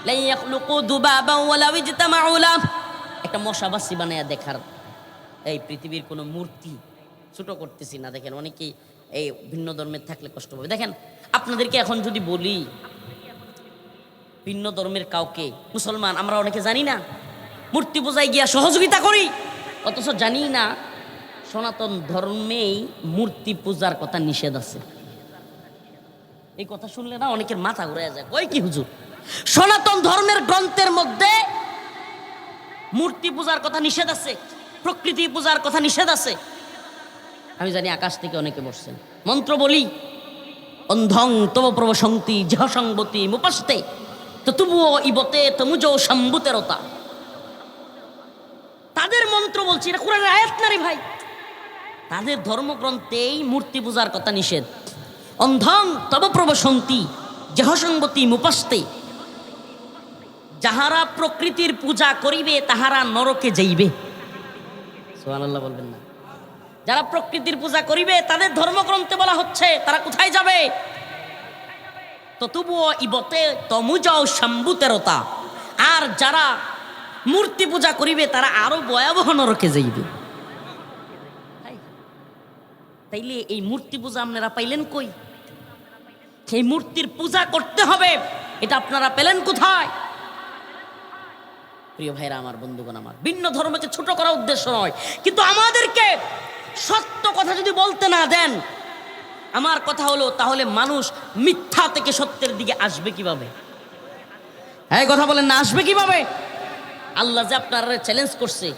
লা ইয়াখলুকু যুবাবান ওয়ালাউ ইজতামাউ লাহ। একটা মশাবাসি বানায়া দেখার, এই পৃথিবীর কোনো মূর্তি ছোট করতেছি না। দেখেন, অনেকেই এই ভিন্ন ধর্মের থাকলে কষ্ট পাবে। দেখেন, আপনাদেরকে এখন যদি বলি ভিন্ন ধর্মের কাউকে, মুসলমান আমরা অনেকে জানি না, মূর্তি পূজায় গিয়া সহযোগিতা করি, অথচ জানি না সনাতন ধর্মেই মূর্তি পূজার কথা নিষেধ আছে। এই কথা শুনলে না অনেকের মাথা ঘুরে যায়, কই কি হুজুর, সনাতন ধর্মের গ্রন্থের মধ্যে মূর্তি পূজার কথা নিষেধ আছে, প্রকৃতি পূজার কথা নিষেধ আছে। আমি জানি আকাশ থেকে অনেকে বসছেন, মন্ত্র বলি, অন্ধং তব প্রবসন্তি জহসংবতী মুপাস্তে ততুবুও ইবতে তমুজো সম্বুতেরতা। তাদের মন্ত্র বলছি, এটা কোরআনের আয়াত না রে ভাই। তাদের ধর্মগ্রন্থেই মূর্তি পূজার কথা নিষেধ। অন্ধং তব প্রবসন্তি জহসংবতী মুপাস্তে, যাহারা প্রকৃতির পূজা করিবে তাহারা নরকে যাইবে। সুবহানাল্লাহ বলবেন না? যারা প্রকৃতির পূজা করিবে তাদের ধর্মগ্রন্থে বলা হচ্ছে তারা কোথায় যাবে? তো তবুও ইবতে তমুজাও সম্ভুতেরতা। আর যারা মূর্তি পূজা করিবে তারা আরো ভয়াবহ নরকে যাইবে। তাইলে এই মূর্তি পূজা আপনারা পাইলেন কই? এই মূর্তির পূজা করতে হবে, এটা আপনারা পেলেন কোথায়? প্রিয় ভাইরা আমার, বন্ধুগণ আমার, ভিন্ন ধর্মকে ছোট করার উদ্দেশ্য নয়, কিন্তু আমাদেরকে সত্য কথা যদি বলতে না দেন, আমার কথা হলো তাহলে মানুষ মিথ্যা থেকে সত্যের দিকে আসবে কিভাবে? এই কথা বলেন না, আসবে কিভাবে? আল্লাহ যে আপনারা চ্যালেঞ্জ করছে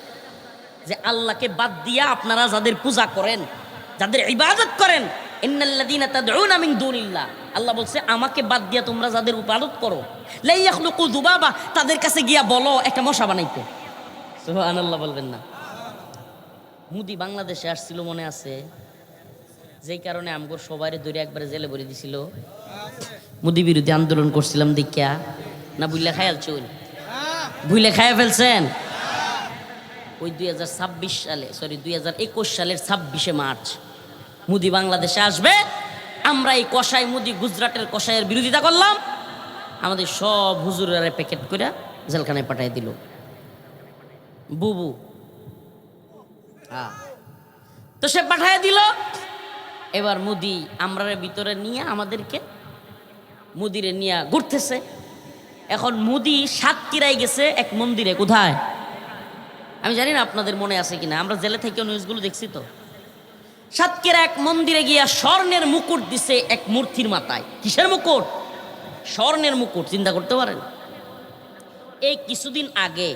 যে আল্লাহকে বাদ দিয়া আপনারা যাদের পূজা করেন, যাদের ইবাদত করেন, ইন্নাল্লাযীনা তাদউনা মিন দুনিল্লাহ, আল্লাহ বলছে আমাকে বাদ দিয়া তোমরা যাদের ইবাদত করো, লা ইয়াখলুকু যুবাবা, তাদের কাছে গিয়া বলো একটা মশা বানাইতে। সুবহানাল্লাহ বলবেন না? মুদি বাংলাদেশে আসছিল মনে আছে, যেই কারণে আমগোর সবাইরে ধরে একবারে জেলে ভরে দিছিল। মুদি বিরোধী আন্দোলন করছিলাম দেখিয়া না, বুইলা খায়াল চুল ভুলে খাইয়া ফেলছেন? ওই 2026 সালে, সরি 2021 সালের 26শে মার্চ মুদি বাংলাদেশে আসবে। আমরা এই কসাই মুদি গুজরাটের কসাইয়ের বিরোধিতা করলাম, আমাদের সব হুজুরের প্যাকেট করে জেলখানায় পাঠিয়ে দিল। বুবু তো সে পাঠিয়ে দিল। এবার মুদি আমরার ভিতরে নিয়ে আমাদেরকে মুদিরে নিয়ে ঘুরতেছে। এখন মুদি সাতক্ষীরায় গেছে এক মন্দিরে। কোথায় আমি জানি না, আপনাদের মনে আছে কিনা, আমরা জেলে থেকে নিউজগুলো দেখছি। তো সাতক্ষীরা এক মন্দিরে গিয়া স্বর্ণের মুকুট দিছে এক মূর্তির মাথায়। কিসের মুকুট? স্বর্ণের মুকুট। চিন্তা করতে পারেন? এই কিছুদিন আগে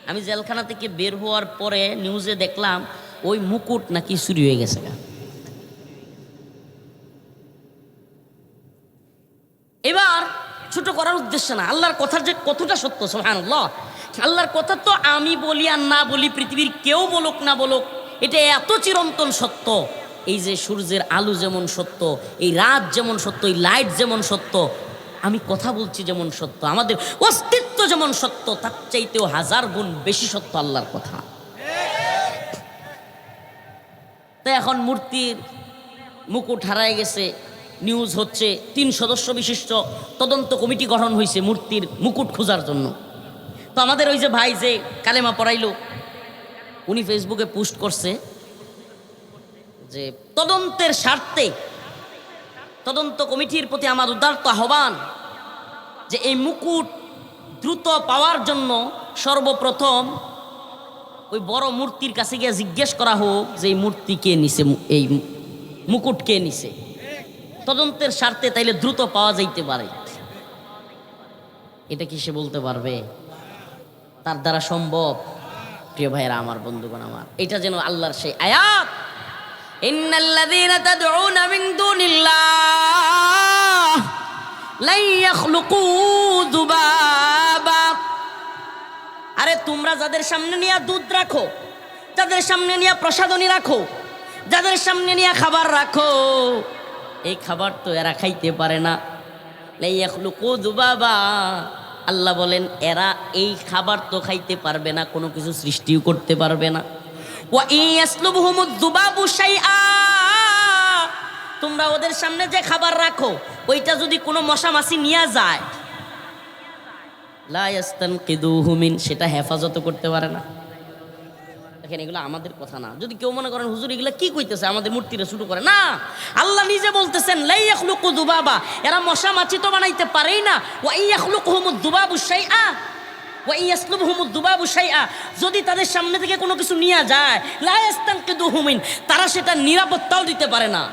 আমি জেলখানা থেকে বের হওয়ার পরে নিউজে দেখলাম ওই মুকুট নাকি চুরি হয়ে গেছে। এবার ছোট করার উদ্দেশ্য না, আল্লাহর কথা যে কতটা সত্য, সুবহানাল্লাহ। আল্লাহর কথা তো আমি বলি আর না বলি, পৃথিবীর কেউ বলুক না বলুক, এটা এত চিরন্তন সত্য। এই যে সূর্যের আলো যেমন সত্য, এই রাত যেমন সত্য, এই লাইট যেমন সত্য, আমি কথা বলছি যেমন সত্য, আমাদের অস্তিত্ব যেমন সত্য, তার চাইতেও 1000 গুণ বেশি সত্য আল্লাহর কথা। তো এখন মূর্তির মুকুট হারায় গেছে, নিউজ হচ্ছে। 3 সদস্য বিশিষ্ট তদন্ত কমিটি গঠন হয়েছে মূর্তির মুকুট খোঁজার জন্য। তো আমাদের ওই যে ভাই যে কালেমা পড়াইল, উনি ফেসবুকে পোস্ট করছে যে তদন্তের স্বার্থে তদন্ত কমিটির প্রতি আমার উদারত আহ্বান যে এই মুকুট দ্রুত পাওয়ার জন্য সর্বপ্রথম ওই বড় মূর্তির কাছে গিয়ে জিজ্ঞেস করা হোক যে এই মূর্তি কে নিছে, এই মুকুট কে নিছে। তদন্তের স্বার্থে তাইলে দ্রুত পাওয়া যাইতে পারে। এটা কি সে বলতে পারবে? তার দ্বারা সম্ভব? প্রিয় ভাইয়েরা আমার, বন্ধুগণ আমার, এটা যেন আল্লাহর সেই আয়াত, ইন্নাল্লাযীনা তাদউনা মিন দুনিল্লাহ লা ইয়াখলুকু যুবাবা। আরে তোমরা যাদের সামনে নিয়ে দুধ রাখো, যাদের সামনে নিয়ে প্রসাদনী রাখো, যাদের সামনে নিয়ে খাবার রাখো, এই খাবার তো এরা খাইতে পারে না। লা ইয়াখলুকু যুবাবা, আল্লাহ বলেন এরা এই খাবার তো খাইতে পারবে না, কোনো কিছু সৃষ্টিও করতে পারবে না। ওয়া ইয়াসলুবহুমুয যুবাবু শাইআ, তোমরা ওদের সামনে যে খাবার রাখো ওইটা যদি কোনো মশা মাছি নিয়ে যায়, লা ইয়াস্তানকিদুহু মিন, সেটা হেফাজত করতে পারে না। দেখেন, এগুলো আমাদের কথা না। যদি কেউ মনে করেন হুজুর এগুলো কি কইতেছে, আমাদের মূর্তিটা শুরু করে না, আল্লাহ নিজে বলতেছেন লা ইয়াখলুকু যুবাবা, এরা মশা মাছি তো বানাইতে পারেই না। ওয়া ইয়াখলুকুহুমুয যুবাবু শাইআ ওয়া ইয়াসলুবহুমুয যুবাবু শাইআ, যদি তাদের সামনে থেকে কোনো কিছু নিয়ে যায়, লা ইয়াস্তানকিদুহু মিন, তারা সেটা নিরাপত্তাও দিতে পারে না।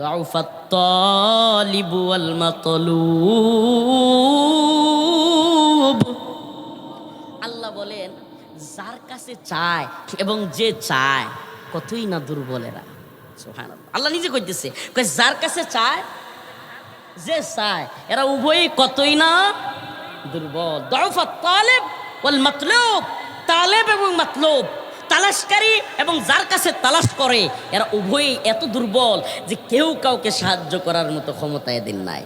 দাউফাত তালিবু ওয়াল মাতলুব, আল্লাহ বলেন যার কাছে চায় এবং যে চায় কতই না দুর্বল এরা। সুবহানাল্লাহ, আল্লাহ নিজে কইতেছে, যার কাছে চায়, যে চায়, এরা উভয়ই কতই না দুর্বল। দাউফাত তালিব ওয়াল মাতলুব, তালেব এবং মাতলুব, তালাশকারী এবং যার কাছে তালাশ করে, এরা উভয়ই এত দুর্বল যে কেউ কাউকে সাহায্য করার মতো ক্ষমতা এদের নাই।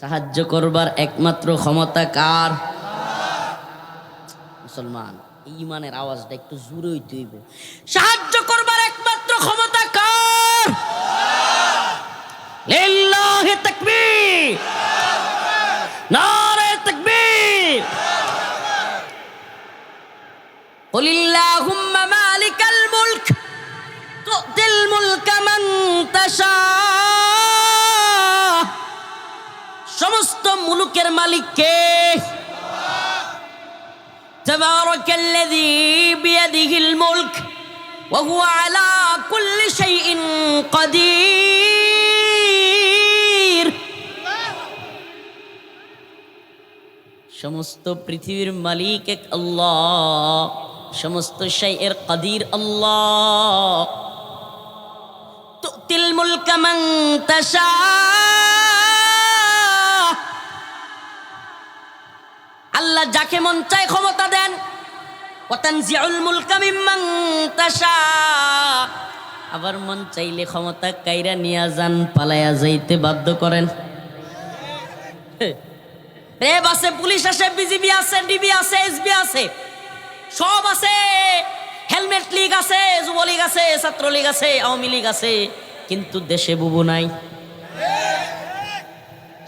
সাহায্য করবার একমাত্র ক্ষমতা কার? মুসলমান। ইমানের আওয়াজটা একটু জোরে হইতে হইব। সাহায্য করবার একমাত্র ক্ষমতা কার? লিল্লাহি তাকবীর, নারে তাকবীর। কুলিল্লাহুম্মা মালিকাল মুলক তুতিল মুলকা মান তাশা। সমস্ত মুলুকের মালিক কে? তাবারাকাল্লাযী বিয়াদিহিল মুলক ওয়া হুয়া আলা কুল্লি শাইইন কাদির। সমস্ত পৃথিবীর মালিক এক আল্লাহ, সমস্ত শাইয়ের কাদির আল্লাহ। তুতিল মুলকা মান তাশা, আল্লাহ যাকে মন চায় ক্ষমতা দেন। ওয়া তানজিউল মুলকা মিম্মান তাশা, আবার মন চাইলে ক্ষমতা কাইরা নিয়া যান, পালায়া যাইতে বাধ্য করেন। রেব আছে, পুলিশ আছে, বিজিবি আছে, ডিবি আছে, এসবি আছে, সব আছে। হেলমেট লীগ আছে, যুবলীগ আছে, ছাত্রলীগ আছে, আওয়ামী লীগ আছে, কিন্তু দেশে বুবু নাই।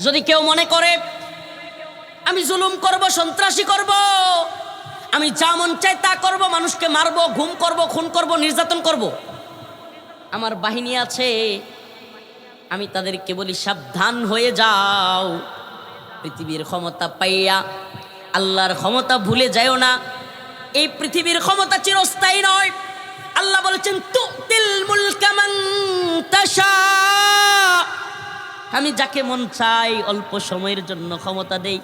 যদি কেউ মনে করে আমি জুলুম করব, সন্ত্রাসী করব, আমি যা মন চাই তা করব, মানুষকে মারবো, গুম করব, খুন করব, নির্যাতন করব, আমার বাহিনী আছে, আমি তাদেরকে বলি সাবধান হয়ে যাও। পৃথিবীর ক্ষমতা পাইয়া আল্লাহর ক্ষমতা ভুলে যাও না। এই পৃথিবীর ক্ষমতা চিরস্থায়ী নয়। আল্লাহ বলেছেন তুতিল মুলকা মান তাশা, আমি যাকে মন চাই অল্প সময়ের জন্য ক্ষমতা দেই।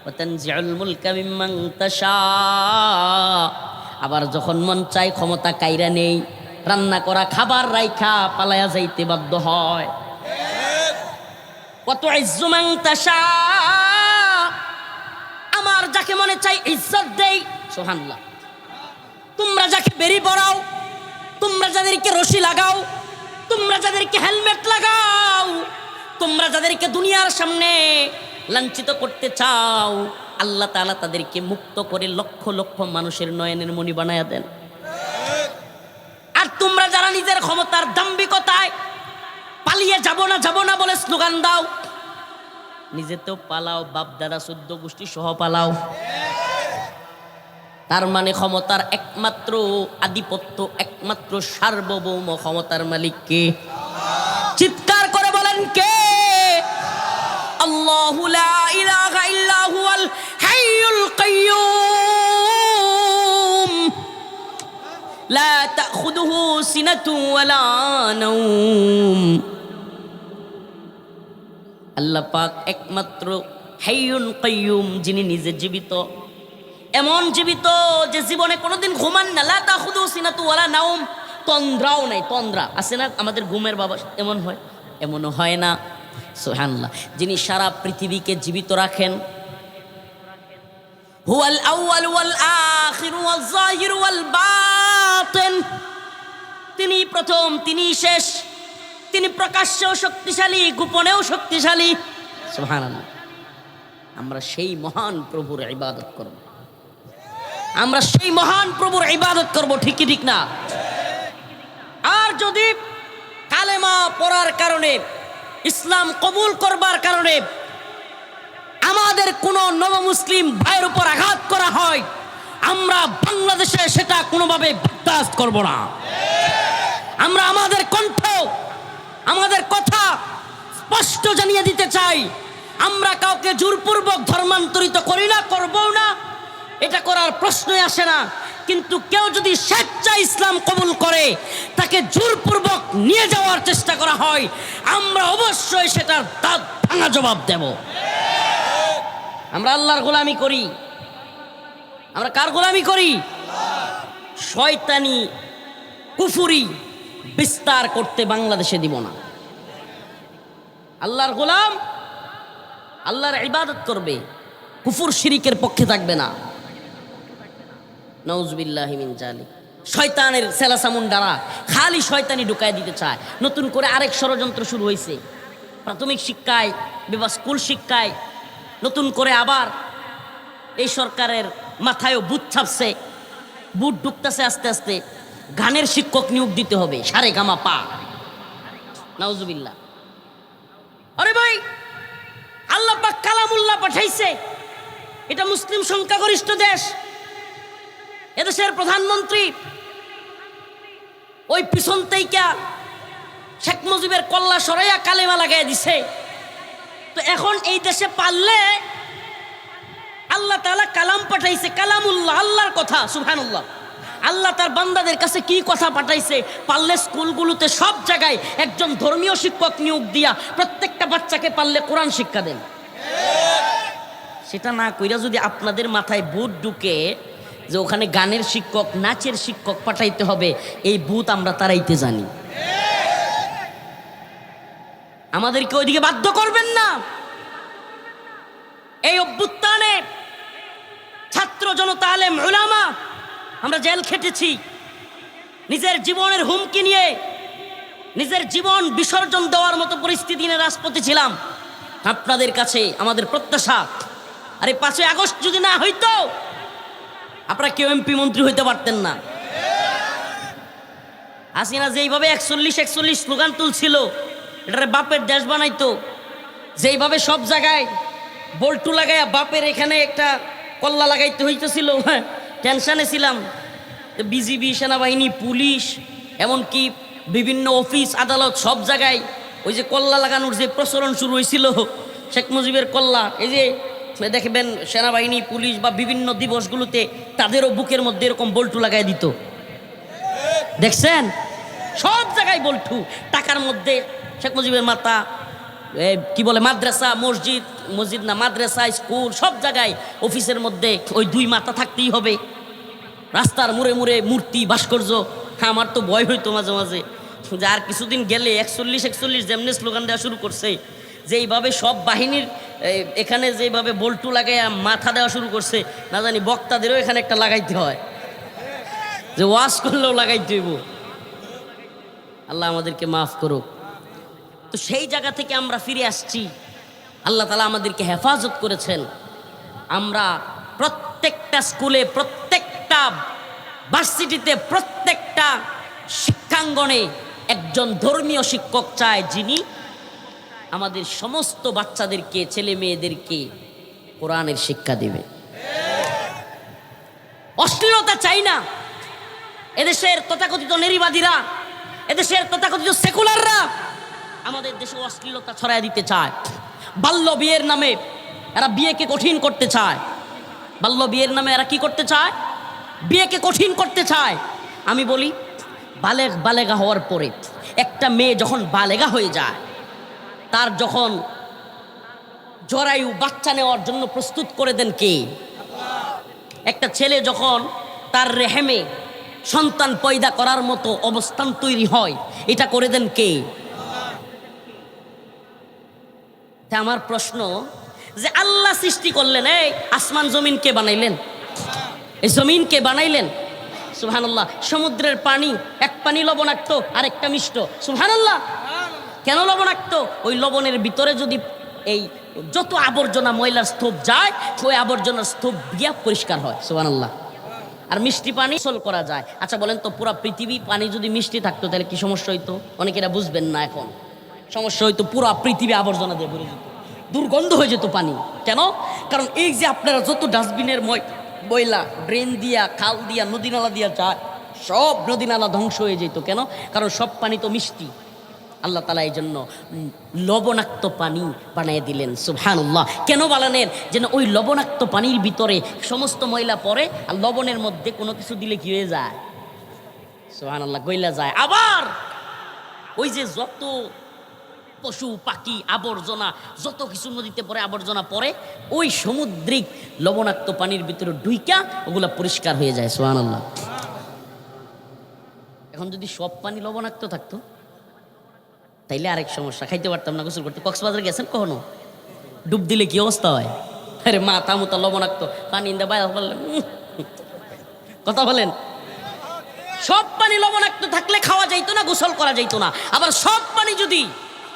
ওয়া তানজিউল মুলকা মিম্মান তাশা, আবার যখন মন চাই ক্ষমতা কাইরা নেই, রান্না করা খাবার রাইখা পালায়া যাইতে বাধ্য হয়। ওয়া তুইজ্জু মান তাশা, আমার যাকে মনে চাই ইজ্জত দেই। সুবহানাল্লাহ। তোমরা যাকে বেরি পরাও, তোমরা যাদেরকে রশি লাগাও, তোমরা যাদেরকে হেলমেট লাগাও, তোমরা যাদেরকে দুনিয়ার সামনে লাঞ্ছিত করতে চাও, আল্লাহ তাআলা তাদেরকে মুক্ত করে লক্ষ লক্ষ মানুষের নয়নের মণি বানায়া দেন। আর তোমরা যারা নিজের ক্ষমতার দাম্ভিকতায় পালিয়ে যাব না বলে স্লোগান দাও, নিজে তো পালাও, বাপ দাদা 14 গোষ্ঠী সহ পালাও। তার মানে ক্ষমতার একমাত্র আধিপত্য, একমাত্র সার্বভৌম ক্ষমতার মালিক কে? চিৎকার করে বলেন কে? আল্লাহু লা ইলাহা ইল্লা হুয়াল হাইয়ুল কাইয়্যুম লা তাখুযুহু সিনাতু ওয়ালা নাওম। আল্লাহ পাক একমাত্র হাইয়ুল কাইয়্যুম, যিনি নিজে জীবিত, এমন জীবিত যে জীবনে কোনোদিন ঘুমান না। লা তাখুযুহু সিনাতু ওয়ালা নাওম, তন্দ্রাও নাই। তন্দ্রা আছে না আমাদের ঘুমের বাবা, এমন হয়? এমনও হয় না। সুবহানাল্লাহ। যিনি সারা পৃথিবীকে জীবিত রাখেন। হুয়াল আউয়াল ওয়াল আখির ওয়াল যাহির ওয়াল বাতিন, তিনি প্রথম, তিনি শেষ, তিনি প্রকাশ্যেও শক্তিশালী, গোপনেও শক্তিশালী। সুবহানাল্লাহ। আমরা সেই মহান প্রভুর ইবাদত করব, আমরা সেই মহান প্রভুর ইবাদত করব, ঠিক কি ঠিক না? আর যদি কালেমা পড়ার কারণে, ইসলাম কবুল করবার কারণে আমাদের কোনো নবমুসলিম ভাইয়ের উপর আঘাত করা হয়, আমরা বাংলাদেশে সেটা কোনোভাবে বরদাস্ত করব না। আমরা আমাদের কণ্ঠ, আমাদের কথা স্পষ্ট জানিয়ে দিতে চাই, আমরা কাউকে জোরপূর্বক ধর্মান্তরিত করি না, করবো না, এটা করার প্রশ্নই আসে না। কিন্তু কেউ যদি স্বেচ্ছায় ইসলাম কবুল করে, তাকে জোরপূর্বক নিয়ে যাওয়ার চেষ্টা করা হয়, আমরা অবশ্যই সেটার দাঁত ভাঙা জবাব দেব। আমরা আল্লাহর গোলামি করি। আমরা কার গোলামি করি? শয়তানি কুফরি বিস্তার করতে বাংলাদেশে দিব না। আল্লাহর গোলাম আল্লাহর ইবাদত করবে, কুফর শিরিকের পক্ষে থাকবে না। নাউজুবিল্লাহি মিন জালিক। শয়তানের সেলাসামুন্ডারা খালি শয়তানি ঢুকায় দিতে চায়। নতুন করে আরেক ষড়যন্ত্র শুরু হয়েছে। প্রাথমিক শিক্ষায় বা স্কুল শিক্ষায় নতুন করে আবার এই সরকারের মাথায়ও ভূত ছাপছে। বুট ঢুকতেছে আস্তে আস্তে, গানের শিক্ষক নিয়োগ দিতে হবে, সারে গামা পা। নাউজুবিল্লাহ। আরে ভাই, আল্লাহ পাক কালামুল্লাহ পাঠাইছে, এটা মুসলিম সংখ্যাগরিষ্ঠ দেশ, এদেশের প্রধানমন্ত্রী ওই পিছন থেকে শেখ মুজিবের কল্লা সরাইয়া কালেমা লাগাই দিছে। তো এখন এই দেশে পারলে আল্লাহ তাআলা কালাম পাঠাইছে, কালামুল্লাহ, আল্লাহর কথা, সুবহানাল্লাহ। আল্লাহ তার বান্দাদের কাছে কি কথা পাঠাইছে, পারলে স্কুলগুলোতে সব জায়গায় একজন ধর্মীয় শিক্ষক নিয়োগ দিয়া প্রত্যেকটা বাচ্চাকে পারলে কোরআন শিক্ষা দেন। সেটা না কইরা যদি আপনাদের মাথায় ভূত ঢুকে যে ওখানে গানের শিক্ষক, নাচের শিক্ষক পাঠাইতে হবে, এই ভূত আমরা তারাইতে জানি। আমাদেরকে ওইদিকে বাধ্য করবেন না। এই অভ্যুত্থানে ছাত্র জনতা, আলেম উলামা, আমরা জেল খেটেছি, নিজের জীবনের হুমকি নিয়ে নিজের জীবন বিসর্জন দেওয়ার মতো পরিস্থিতি নিয়ে রাজপথে ছিলাম। আপনাদের কাছে আমাদের প্রত্যাশা, আরে 5ই আগস্ট যদি না হইতো আপনারা কেউ এমপি মন্ত্রী হইতে পারতেন না। হাসিনা যেইভাবে 41 স্লোগান তুলছিল, এটারে বাপের দেশ বানাইতো, যেইভাবে সব জায়গায় বল্টু লাগাইয়া বাপের এখানে একটা কল্লা লাগাইতে হইতেছিল, হ্যাঁ টেনশনে ছিলাম। বিজিবি, সেনাবাহিনী, পুলিশ, এমনকি বিভিন্ন অফিস আদালত সব জায়গায় ওই যে কল্লা লাগানোর যে প্রচলন শুরু হয়েছিল, শেখ মুজিবের কল্লা, এই যে দেখবেন সেনাবাহিনী, পুলিশ বা বিভিন্ন দিবসগুলোতে তাদেরও বুকের মধ্যে এরকম বল্টু লাগাই দিত, দেখছেন? সব জায়গায় বল্টু, টাকার মধ্যে শেখ মুজিবের মাথা, কি বলে মাদ্রাসা, মসজিদ না মাদ্রাসা, স্কুল, সব জায়গায় অফিসের মধ্যে ওই 2 মাথা থাকতেই হবে। রাস্তার মুড়ে মুড়ে মূর্তি, ভাস্কর্য। আমার তো ভয় হইতো মাঝে মাঝে যে আর কিছুদিন গেলে 41 যেমনি স্লোগান দেওয়া শুরু করছে, যেইভাবে সব বাহিনীর এখানে যেভাবে বল্টু লাগাইয়া মাথা দেওয়া শুরু করছে, না জানি বক্তাদেরও এখানে একটা লাগাইতে হয়, যে ওয়াজ করলেও লাগাইতে হইব। আল্লাহ আমাদেরকে মাফ করুক। তো সেই জায়গা থেকে আমরা ফিরে আসছি, আল্লাহ তাআলা আমাদেরকে হেফাজত করেছেন। আমরা প্রত্যেকটা স্কুলে, প্রত্যেকটা ভার্সিটিতে, প্রত্যেকটা শিক্ষাঙ্গনে একজন ধর্মীয় শিক্ষক চায়, যিনি আমাদের সমস্ত বাচ্চাদেরকে, ছেলে মেয়েদেরকে কোরআনের শিক্ষা দেবে। অশ্লীলতা চাই না। এদেশের তথাকথিত নারীবাদীরা, এদেশের তথাকথিত সেকুলাররা আমাদের দেশে অশ্লীলতা ছড়ায় দিতে চায়। বাল্য বিয়ের নামে এরা বিয়েকে কঠিন করতে চায়। বাল্য বিয়ের নামে এরা কি করতে চায়? বিয়েকে কঠিন করতে চায়। আমি বলি, বালেগা হওয়ার পরে একটা মেয়ে যখন বালেগা হয়ে যায়, তার যখন জরায়ু বাচ্চা নেওয়ার জন্য প্রস্তুত করে দেন কে? একটা ছেলে যখন তার রেহেমে সন্তান পয়দা করার মতো অবস্থান তৈরি হয়, এটা করে দেন কে? তা আমার প্রশ্ন, যে আল্লাহ সৃষ্টি করলেন, এই আসমান জমিন কে বানাইলেন? এই জমিন কে বানাইলেন? সুবহানাল্লাহ। সমুদ্রের পানি, এক পানি লবণাক্ত আর একটা মিষ্ট, সুবহানাল্লাহ। কেন লবণাক্ত? ওই লবণের ভিতরে যদি এই যত আবর্জনা, ময়লার স্তূপ যায়, ওই আবর্জনার স্তূপ দিয়া পরিষ্কার হয়, সুবহানাল্লাহ। আর মিষ্টি পানি গোসল করা যায়। আচ্ছা বলেন তো, পুরা পৃথিবী পানি যদি মিষ্টি থাকতো তাহলে কি সমস্যা হইতো? অনেকেরা বুঝবেন না এখন। সমস্যা হইতো, পুরা পৃথিবী আবর্জনা দিয়ে ভরে যেত, দুর্গন্ধ হয়ে যেত পানি। কেন? কারণ এই যে আপনারা যত ডাস্টবিনের ময়লা ড্রেন দিয়া, খাল দিয়া, নদী নালা দিয়া যায়, সব নদী নালা ধ্বংস হয়ে যেত। কেন? কারণ সব পানি তো মিষ্টি। আল্লাহ তাআলা এই জন্য লবণাক্ত পানি বানিয়ে দিলেন, সুবহানাল্লাহ। কেন বানালেন? যেন ওই লবণাক্ত পানির ভিতরে সমস্ত ময়লা পড়ে, আর লবণের মধ্যে কোনো কিছু দিলে কি হয়ে যায়? সুবহানাল্লাহ, গইলা যায়। আবার ওই যে যত পশু পাখি আবর্জনা, যত কিছু নদীতে পড়ে, আবর্জনা পড়ে, ওই সামুদ্রিক লবণাক্ত পানির ভিতরে ডুইকা ওগুলা পরিষ্কার হয়ে যায়, সুবহানাল্লাহ। এখন যদি সব পানি লবণাক্ত থাকতো তাইলে আরেক সমস্যা, খাইতে পারতাম না গোসল করতে। কক্সবাজার গেছেন কখনো? ডুব দিলে কি অবস্থা হয়? আরে মাথা মুতা লবণাক্ত পানি ইন্দা বাইরে বললেন, কথা বলেন। সব পানি লবণাক্ত থাকলে খাওয়া যাইতো না, গোসল করা যাইতো না। আবার সব পানি যদি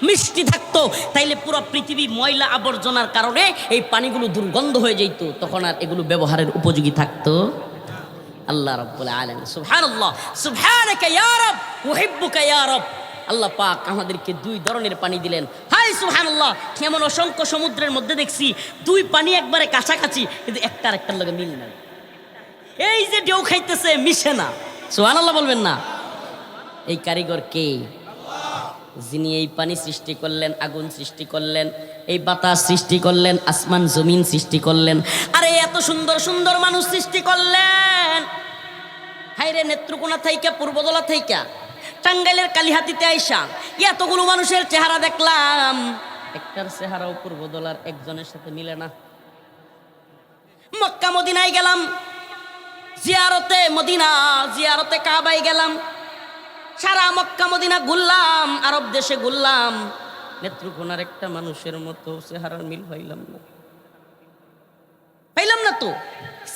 মিষ্টি থাকতো তাইলে পুরো পৃথিবী ময়লা আবর্জনার কারণে এই পানিগুলো দুর্গন্ধ হয়ে যেত, তখন আর এগুলো ব্যবহারের উপযোগী থাকতো আল্লাহ রাব্বুল আলামিন। সুবহানাল্লাহ, সুবহানাকা ইয়া রাব, উহিব্বুকা ইয়া রাব। আল্লাহ পাক আমাদেরকে দুই ধরনের পানি দিলেন। হাই সুবহানাল্লাহ, কেমন অসংখ্য সমুদ্রের মধ্যে দেখছি দুই পানি একবারে কাছাকাছি, কিন্তু একটা আরেকটার লগে মিল নাই। এই যে ঢেউ খাইতেছে, মিশে না। সুবহানাল্লাহ বলবেন না? এই কারিগর কে? যিনি এই পানি সৃষ্টি করলেন, আগুন সৃষ্টি করলেন, এই বাতাস সৃষ্টি করলেন, আসমান জমিন সৃষ্টি করলেন, আরে এত সুন্দর সুন্দর মানুষ সৃষ্টি করলেন। হাইরে নেত্রকোনা থাইকা, পূর্বদলা থাইকা, টাঙ্গাইলের কালিহাতিতে আইসা এতগুলো মানুষের চেহারা দেখলাম, একটার চেহারাও পূর্বদলার একজনের সাথে মিলে না। মক্কা মদিনায় গেলাম, জিয়ারতে মদিনা, জিয়ারতে কাবায় গেলাম, সারা মক্কা মদিনা ঘুরলাম, আরব দেশে ঘুরলাম, নেত্রকোনার একটা মানুষের মতো চেহারার মিল পাইলাম না। পাইলাম না তো,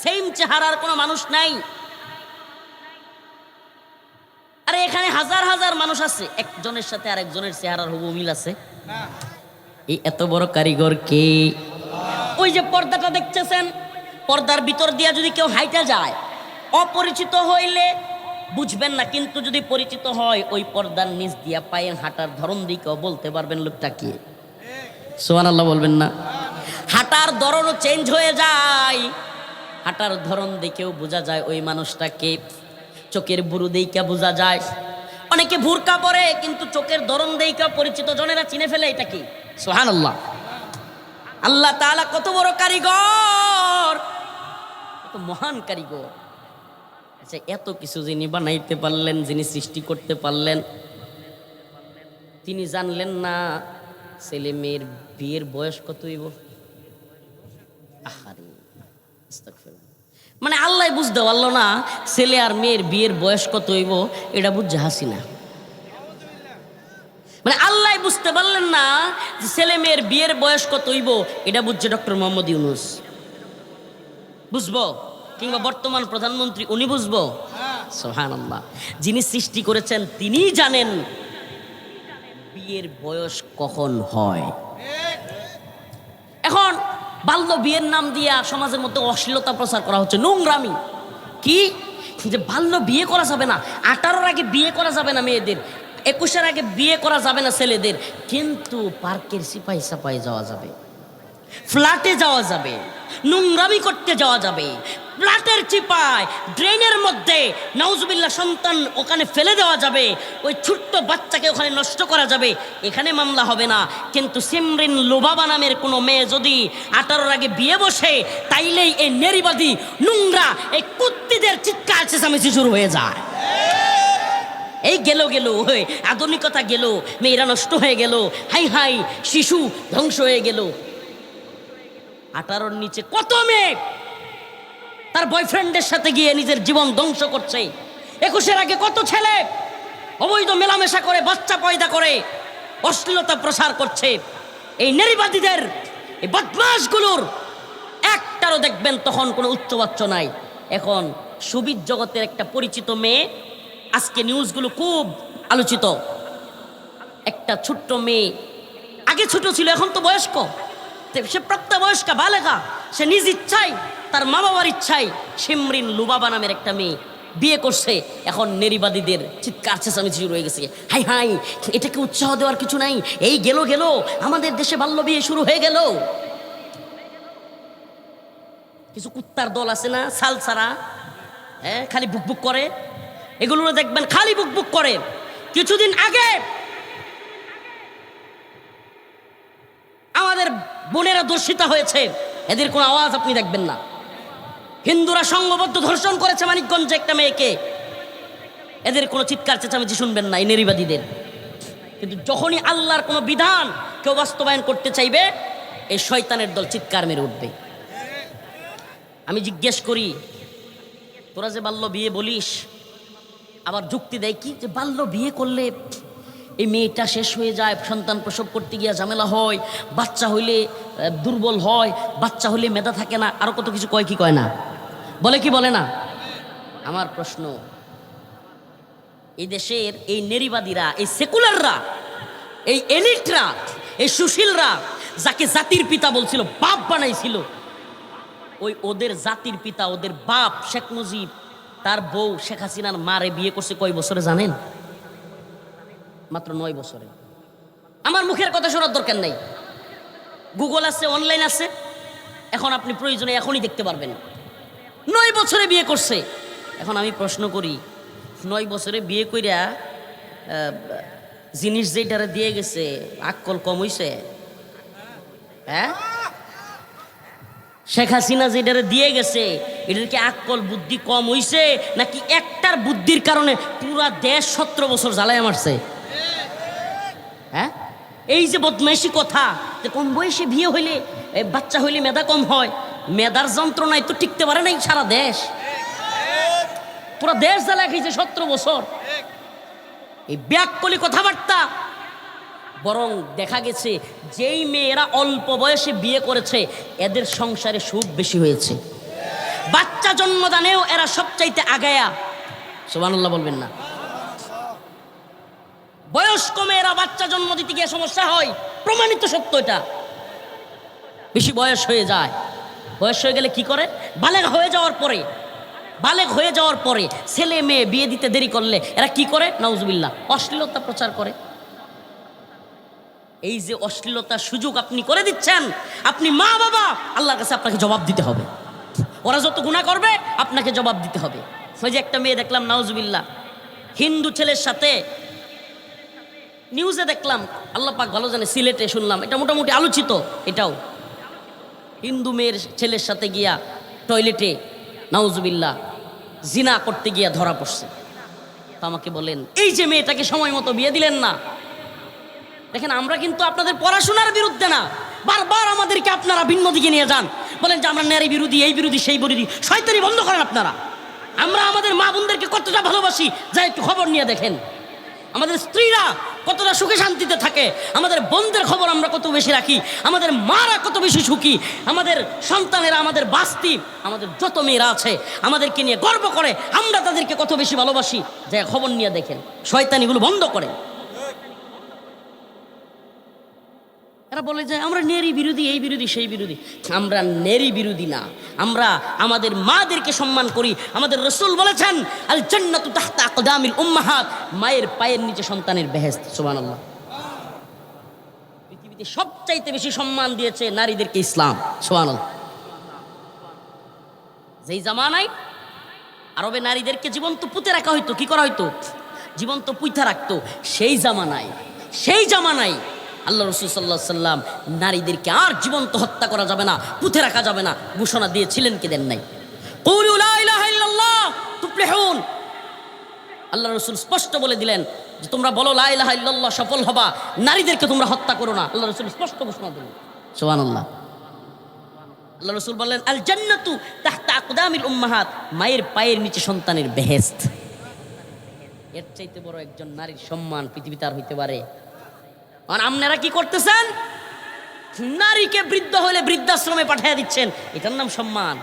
সেম চেহারার কোনো মানুষ নাই। আরে এখানে হাজার হাজার মানুষ আছে, একজনের সাথে আরেকজনের চেহারার হুবহু মিল আছে? এই এত বড় কারিগর কে? ওই যে পর্দাটা দেখতেছেন, পর্দার ভিতর দিয়া যদি কেউ হাইটা যায়, অপরিচিত হইলে বুঝবেন না, কিন্তু যদি পরিচিত হয়, ওই পর্দার নিচ দিয়া পায়ের হাঁটার ধরন দিকেও বলতে পারবেন লোকটা কি। সুবহানাল্লাহ বলবেন না? হাঁটার ধরনও চেঞ্জ হয়ে যায়, হাঁটার ধরন দেখেও বোঝা যায় ওই মানুষটাকে। চোখের বুরু দেইকা বোঝা যায়। অনেকে বুরকা পরে, কিন্তু চোখের ধরন দেইকা পরিচিত জনেরা চিনে ফেলে এটা কি। সুবহানাল্লাহ। আল্লাহ তাআলা কত বড় কারিগর, কত মহান কারিগর। আচ্ছা, এত কিছু যিনি বানাইতে পারলেন, যিনি সৃষ্টি করতে পারলেন, তিনি জানলেন না ছেলে মেয়ের বিয়ের বয়স কত হইব? আহারে, আস্তাগফিরুল্লাহ। মানে আল্লাহ বুঝতে পারলো না ছেলে আর মেয়ের বিয়ের বয়স কত হইব, এটা বুঝছে হাসিনা। মানে আল্লাহ বুঝতে পারলেন না যে ছেলে মেয়ের বিয়ের বয়স কত হইব, এটা বুঝছে ডক্টর মোহাম্মদ ইউনূস। বুঝবো? কিংবা বর্তমান প্রধানমন্ত্রী উনি বুঝবো? সুবহানাল্লাহ। যিনি সৃষ্টি করেছেন তিনি জানেন বিয়ের বয়স কখন হয়। এখন বাল্য বিয়ের নাম দিয়া সমাজের মধ্যে অশ্লীলতা প্রচার করা হচ্ছে, নোংরামি। কি যে বাল্য বিয়ে করা যাবে না, 18-র আগে বিয়ে করা যাবে না মেয়েদের, 21-এর আগে বিয়ে করা যাবে না ছেলেদের, কিন্তু পার্কের সিপাহি সাপাই যাওয়া যাবে, ফ্ল্যাটে যাওয়া যাবে, নোংরামি করতে যাওয়া যাবে, ফ্ল্যাটের চিপায় ড্রেনের মধ্যে নাউজুবিল্লাহ সন্তান ওখানে ফেলে দেওয়া যাবে, ওই ছোট্ট বাচ্চাকে ওখানে নষ্ট করা যাবে, এখানে মামলা হবে না। কিন্তু সিমরিন লুবাবা নামের কোনো মেয়ে যদি 18-র আগে বিয়ে বসে, তাইলেই এই নারীবাদী নোংরা এই কুত্তিদের চিৎকার চেঁচামেচি শুরু হয়ে যায়। এই গেল গেল হয়ে আধুনিকতা গেল, মেয়েরা নষ্ট হয়ে গেল, হাই হাই শিশু ধ্বংস হয়ে গেল। 18-র নিচে কত মেয়ে তার বয়ফ্রেন্ডের সাথে গিয়ে নিজের জীবন ধ্বংস করছে। 21-এর আগে কত ছেলে অবৈধ মেলামেশা করে বাচ্চা পয়দা করে অশ্লীলতা প্রসার করছে। এই নারীবাদীদের, এই বদমাশগুলোর একটারও দেখবেন তখন কোনো উচ্চবাচ্য নাই। এখন সুবিদ জগতের একটা পরিচিত মেয়ে, আজকে নিউজগুলো খুব আলোচিত, একটা ছোট্ট মেয়ে, আগে ছোট ছিল এখন তো বয়স্ক, সে প্রাপ্তবয়স্কা বালেগা, সে নিজ ইচ্ছায় তার মা বাবার ইচ্ছায় সিমরিন লুবাবা নামের একটা মেয়ে বিয়ে করছে। এখন নারীবাদীদের চিৎকার চেঁচামেচি শুরু হয়ে গেছে, হাই হাই এটাকে উৎসাহ দেওয়ার কিছু নাই, এই গেল গেল আমাদের দেশে বাল্য বিয়ে শুরু হয়ে গেল। কিছু কুত্তার দল আছে না সালসারা, হ্যাঁ, খালি বুকবুক করে, এগুলো দেখবেন খালি বুকবুক করে। কিছুদিন আগে আমাদের বোনেরা ধর্ষিতা হয়েছে, এদের কোনো আওয়াজ আপনি দেখবেন না। হিন্দুরা সংঘবদ্ধ ধর্ষণ করেছে মানিকগঞ্জে একটা মেয়েকে, এদের কোনো চিৎকার চেঁচামেচি শুনবেন না এই নারীবাদীদের। কিন্তু যখনই আল্লাহর কোনো বিধান কেউ বাস্তবায়ন করতে চাইবে, এই শয়তানের দল চিৎকার মেরে উঠবে। আমি জিজ্ঞেস করি, তোরা যে বাল্য বিয়ে বলিস, আবার যুক্তি দেয় কি যে বাল্য বিয়ে করলে এই মেয়েটা শেষ হয়ে যায়, সন্তান প্রসব করতে গিয়া ঝামেলা হয়, বাচ্চা হইলে দুর্বল হয়, বাচ্চা হইলে মেধা থাকে না, আরো কত কিছু কয় কি কয় না, বলে কি বলে না? আমার প্রশ্ন, এই দেশের এই নারীবাদীরা, এই সেকুলাররা, এই এলিটরা, এই সুশীলরা যাকে জাতির পিতা বলছিল, বাপ বানাইছিল, ওই ওদের জাতির পিতা, ওদের বাপ শেখ মুজিব তার বউ শেখ হাসিনার মারে বিয়ে করছে কয় বছরে জানেন? মাত্র 9 বছরে। আমার মুখের কথা শোনার দরকার নাই, গুগল আছে, অনলাইন আছে, এখন আপনি প্রয়োজনে এখনই দেখতে পারবেন। 9 বছরে বিয়ে করছে। এখন আমি প্রশ্ন করি, 9 বছরে বিয়ে কইরা জিনিস যেটারে দিয়ে গেছে আক্কল কম হইছে? হ্যাঁ, শেখ হাসিনা যেটারে দিয়ে গেছে এটার কি আক্কল বুদ্ধি কম হইছে, নাকি একটার বুদ্ধির কারণে পুরা দেশ 17 বছর জ্বালায় মারছে? হ্যাঁ, এই যে বদমাইশি কথা যে কম বয়সে বিয়ে হইলে বাচ্চা হইলে মেধা কম হয়, মেধার যন্ত্রণায় তো টিকতে পারে নাই সারা দেশ, পুরা দেশ জ্বালায় খেয়েছে 17 বছর। এই ব্যাককলি কথাবার্তা। বরং দেখা গেছে যেই মেয়েরা অল্প বয়সে বিয়ে করেছে এদের সংসারে সুখ বেশি হয়েছে, বাচ্চা জন্মদানেও এরা সবচাইতে আগায়া। সুবহানাল্লাহ বলবেন না? বয়স্ক মেয়েরা বাচ্চা জন্ম দিতে গিয়ে সমস্যা হয়, প্রমাণিত সত্য এটা। বেশি বয়স হয়ে যায়, বয়স হয়ে গেলে কি করে, বালেগ হয়ে যাওয়ার পরে ছেলে মেয়ে বিয়ে দিতে দেরি করলে এরা কি করে, নাউজুবিল্লাহ, অশ্লীলতা প্রচার করে। এই যে অশ্লীলতার সুযোগ আপনি করে দিচ্ছেন, আপনি মা বাবা, আল্লাহর কাছে আপনাকে জবাব দিতে হবে। ওরা যত গুনাহ করবে আপনাকে জবাব দিতে হবে। ওই যে একটা মেয়ে দেখলাম, নাউজুবিল্লাহ, হিন্দু ছেলের সাথে, নিউজে দেখলাম, আল্লাহ পাক ভালো জানে, সিলেটে শুনলাম, এটা মোটামুটি আলোচিত। এটাও হিন্দু মেয়ের ছেলের সাথে গিয়া টয়লেটে নাউজুবিল্লাহ জিনা করতে গিয়া ধরা পড়ছে। তো আমাকে বলেন, এই যে মেয়েটাকে সময় মতো বিয়ে দিলেন না। দেখেন, আমরা কিন্তু আপনাদের পড়াশোনার বিরুদ্ধে না, বারবার আমাদেরকে আপনারা ভিন্ন দিকে নিয়ে যান, বলেন যে আমরা নারী বিরোধী, এই বিরোধী, সেই বিরোধী। শয়তানি বন্ধ করেন আপনারা। আমরা আমাদের মা বোনদেরকে কতটা ভালোবাসি যা একটু খবর নিয়ে দেখেন। আমাদের স্ত্রীরা কতটা সুখে শান্তিতে থাকে, আমাদের বোনদের খবর আমরা কত বেশি রাখি, আমাদের মারা কত বেশি সুখী, আমাদের সন্তানেরা, আমাদের বাস্তি, আমাদের যত মেয়েরা আছে আমাদেরকে নিয়ে গর্ব করে, আমরা তাদেরকে কত বেশি ভালোবাসি যা খবর নিয়ে দেখেন। শয়তানিগুলো বন্ধ করেন। এরা বলে যে আমরা নারী বিরোধী, এই বিরোধী, সেই বিরোধী। আমরা নারী বিরোধী না, আমরা আমাদের মাদেরকে সম্মান করি। আমাদের রাসূল বলেছেন, আল জান্নাতু তাহতা আকদামিল উম্মাহাত, মায়ের পায়ের নিচে সন্তানের বেহেশত। সুবহানাল্লাহ। পৃথিবীতে সবচাইতে বেশি সম্মান দিয়েছে নারীদেরকে ইসলাম। সুবহানাল্লাহ। যেই জামানায় আরবে নারীদেরকে জীবন্ত পুঁতে রাখা হইতো, কি করা হইতো, জীবন্ত পুঁতে রাখতো, সেই জামানায় আল্লাহ রাসূল সাল্লাল্লাহু আলাইহি সাল্লাম নারীদেরকে আর জীবন্ত হত্যা করা যাবে না, পুঁতে রাখা যাবে না ঘোষণা দিয়েছিলেন, কি দেন নাই? কুলু লা ইলাহা ইল্লাল্লাহ তুফলিহুন। আল্লাহ রাসূল স্পষ্ট বলে দিলেন যে তোমরা বলো লা ইলাহা ইল্লাল্লাহ, সফল হবা, নারীদেরকে তোমরা হত্যা করো না। আল্লাহ রাসূল স্পষ্ট ঘোষণা দিলেন। সুবহানাল্লাহ। আল্লাহ রাসূল বললেন, আল জান্নাতু তাহতা আকদামিল উম্মাহাত, মায়ের পায়ের নিচে সন্তানের বেহেশত। এর চাইতে বড় একজন নারীর সম্মান পৃথিবীতে আর হইতে পারে? আর আপনারা কি করতেছেন? নারীকে বৃদ্ধ হলে বৃদ্ধাশ্রমে পাঠিয়ে দিচ্ছেন, এটার নাম সম্মান?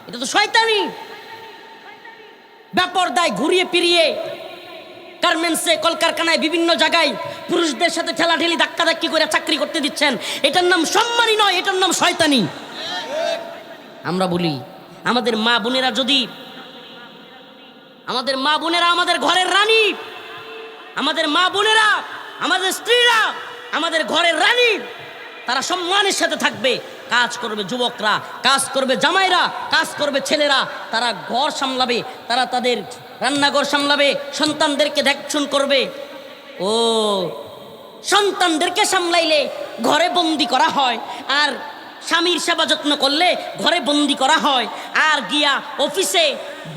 এটা তো শয়তানি। বেপরদায় ঘুরিয়ে ফিরিয়ে গার্মেন্টসে, কলকারখানায়, বিভিন্ন জায়গায় পুরুষদের সাথে ঠেলাঠেলি, ধাক্কাধাক্কি করে চাকরি করতে দিচ্ছেন, এটার নাম সম্মানই নয়, এটার নাম শয়তানি। আমরা বলি, আমাদের মা বোনেরা আমাদের ঘরের রানী, আমাদের মা বোনেরা, আমাদের স্ত্রীরা আমাদের ঘরের রানী, তারা সম্মানের সাথে থাকবে। কাজ করবে যুবকরা, কাজ করবে জামাইরা, কাজ করবে ছেলেরা, তারা ঘর সামলাবে, তারা তাদের রান্নাঘর সামলাবে, সন্তানদেরকে দেখশুন করবে। ও সন্তানদেরকে সামলাইলে ঘরে বন্দি করা হয়, আর স্বামীর সেবা যত্ন করলে ঘরে বন্দি করা হয়, আর গিয়া অফিসে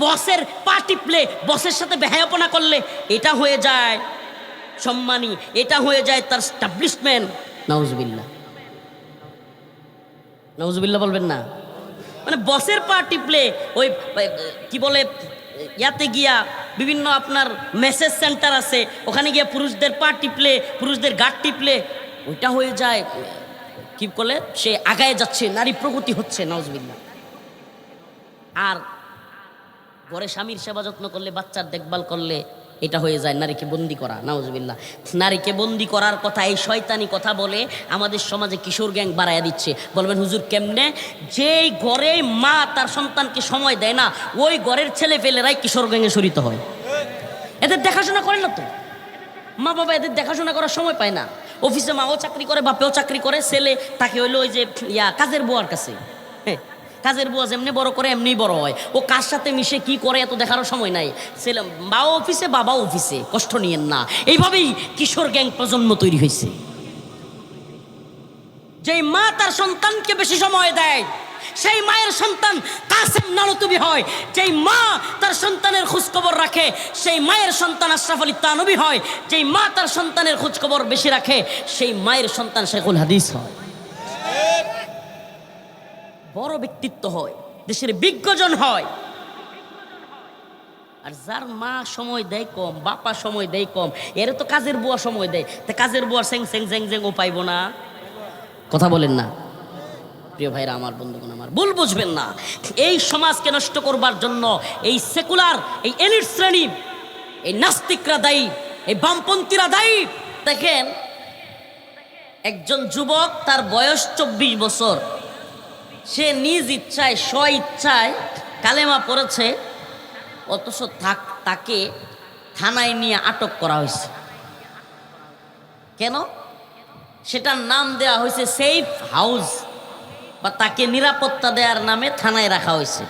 বসের পা টিপলে, বসের সাথে বেহায়াপনা করলে এটা হয়ে যায় সম্মানী, এটা হয়ে যায় তার স্টাবলিশমেন্ট। নাউজুবিল্লাহ, নাউজুবিল্লাহ বলবেন না? মানে বসের পা টিপলে, ওই কি বলে, ইয়াতে গিয়া বিভিন্ন আপনার মেসেজ সেন্টার আছে, ওখানে গিয়া পুরুষদের পা টিপলে, পুরুষদের গাঁট টিপলে ওইটা হয়ে যায় কি করলে সে আগায় যাচ্ছে, নারী প্রগতি হচ্ছে। নাউজুবিল্লাহ। আর ঘরে স্বামীর সেবা যত্ন করলে, বাচ্চার দেখভাল করলে এটা হয়ে যায় নারীকে বন্দি করা, নাউজুবিল্লাহ। নারীকে বন্দি করার কথা, এই শয়তানি কথা বলে আমাদের সমাজে কিশোর গ্যাং বাড়াইয়া দিচ্ছে। বলবেন হুজুর কেমনে? যেই ঘরে মা তার সন্তানকে সময় দেয় না, ওই ঘরের ছেলে পেলেরাই কিশোর গ্যাংয়ে শরিত হয়। এদের দেখাশোনা করে না তো, মা বাবা এদের দেখাশোনা করার সময় পায় না। অফিসে মাও চাকরি করে, বাপেও চাকরি করে, ছেলে তাকে হইলো ওই যে কাজের বুয়ার কাছে। হ্যাঁ, কাজের বুয়া যেমনি বড় করে এমনি বড় হয়। ও কার সাথে মিশে কি করে এত দেখারও সময় নাই। ছেলে মাও অফিসে, বাবাও অফিসে, কষ্ট নিয়েন না। এইভাবেই কিশোর গ্যাং প্রজন্ম তৈরি হয়েছে। যেই মা তার সন্তানকে বেশি সময় দেয়, সেই মায়ের সন্তান কাসেম নানতুবি হয়। যেই মা তার সন্তানের খোঁজখবর রাখে, সেই মায়ের সন্তান আশরাফ আলী তানবী হয়। যেই মা তার সন্তানের খোঁজখবর বেশি রাখে, সেই মায়ের সন্তান শেখুল হাদিস হয়, বড় ব্যক্তিত্ব হয়, দেশের বিজ্ঞজন হয়। আর যার মা সময় দেয় কম, বাপা সময় দেয় কম, এর তো কাজের বুয়া সময় দেয়, তা কাজের বুয়া স্যাং স্যাং জ্যাং জ্যাং ও পাইব না। কথা বলেন না প্রিয় ভাইরা আমার, বন্ধুগণ আমার, ভুল বুঝবেন না। এই সমাজকে নষ্ট করবার জন্য এই সেকুলার, এই এলিট শ্রেণী, এই নাস্তিকরা দায়ী, এই বামপন্থীরা দায়ী। দেখেন, একজন যুবক, তার বয়স 24 বছর, সে নিজ ইচ্ছায়, স্ব ইচ্ছায় কালেমা পড়েছে, অথচ তাকে থানায় নিয়ে আটক করা হয়েছে। কেন? সেটার নাম দেওয়া হয়েছে সেফ হাউস, বা তাকে নিরাপত্তা দেওয়ার নামে থানায় রাখা হয়েছে।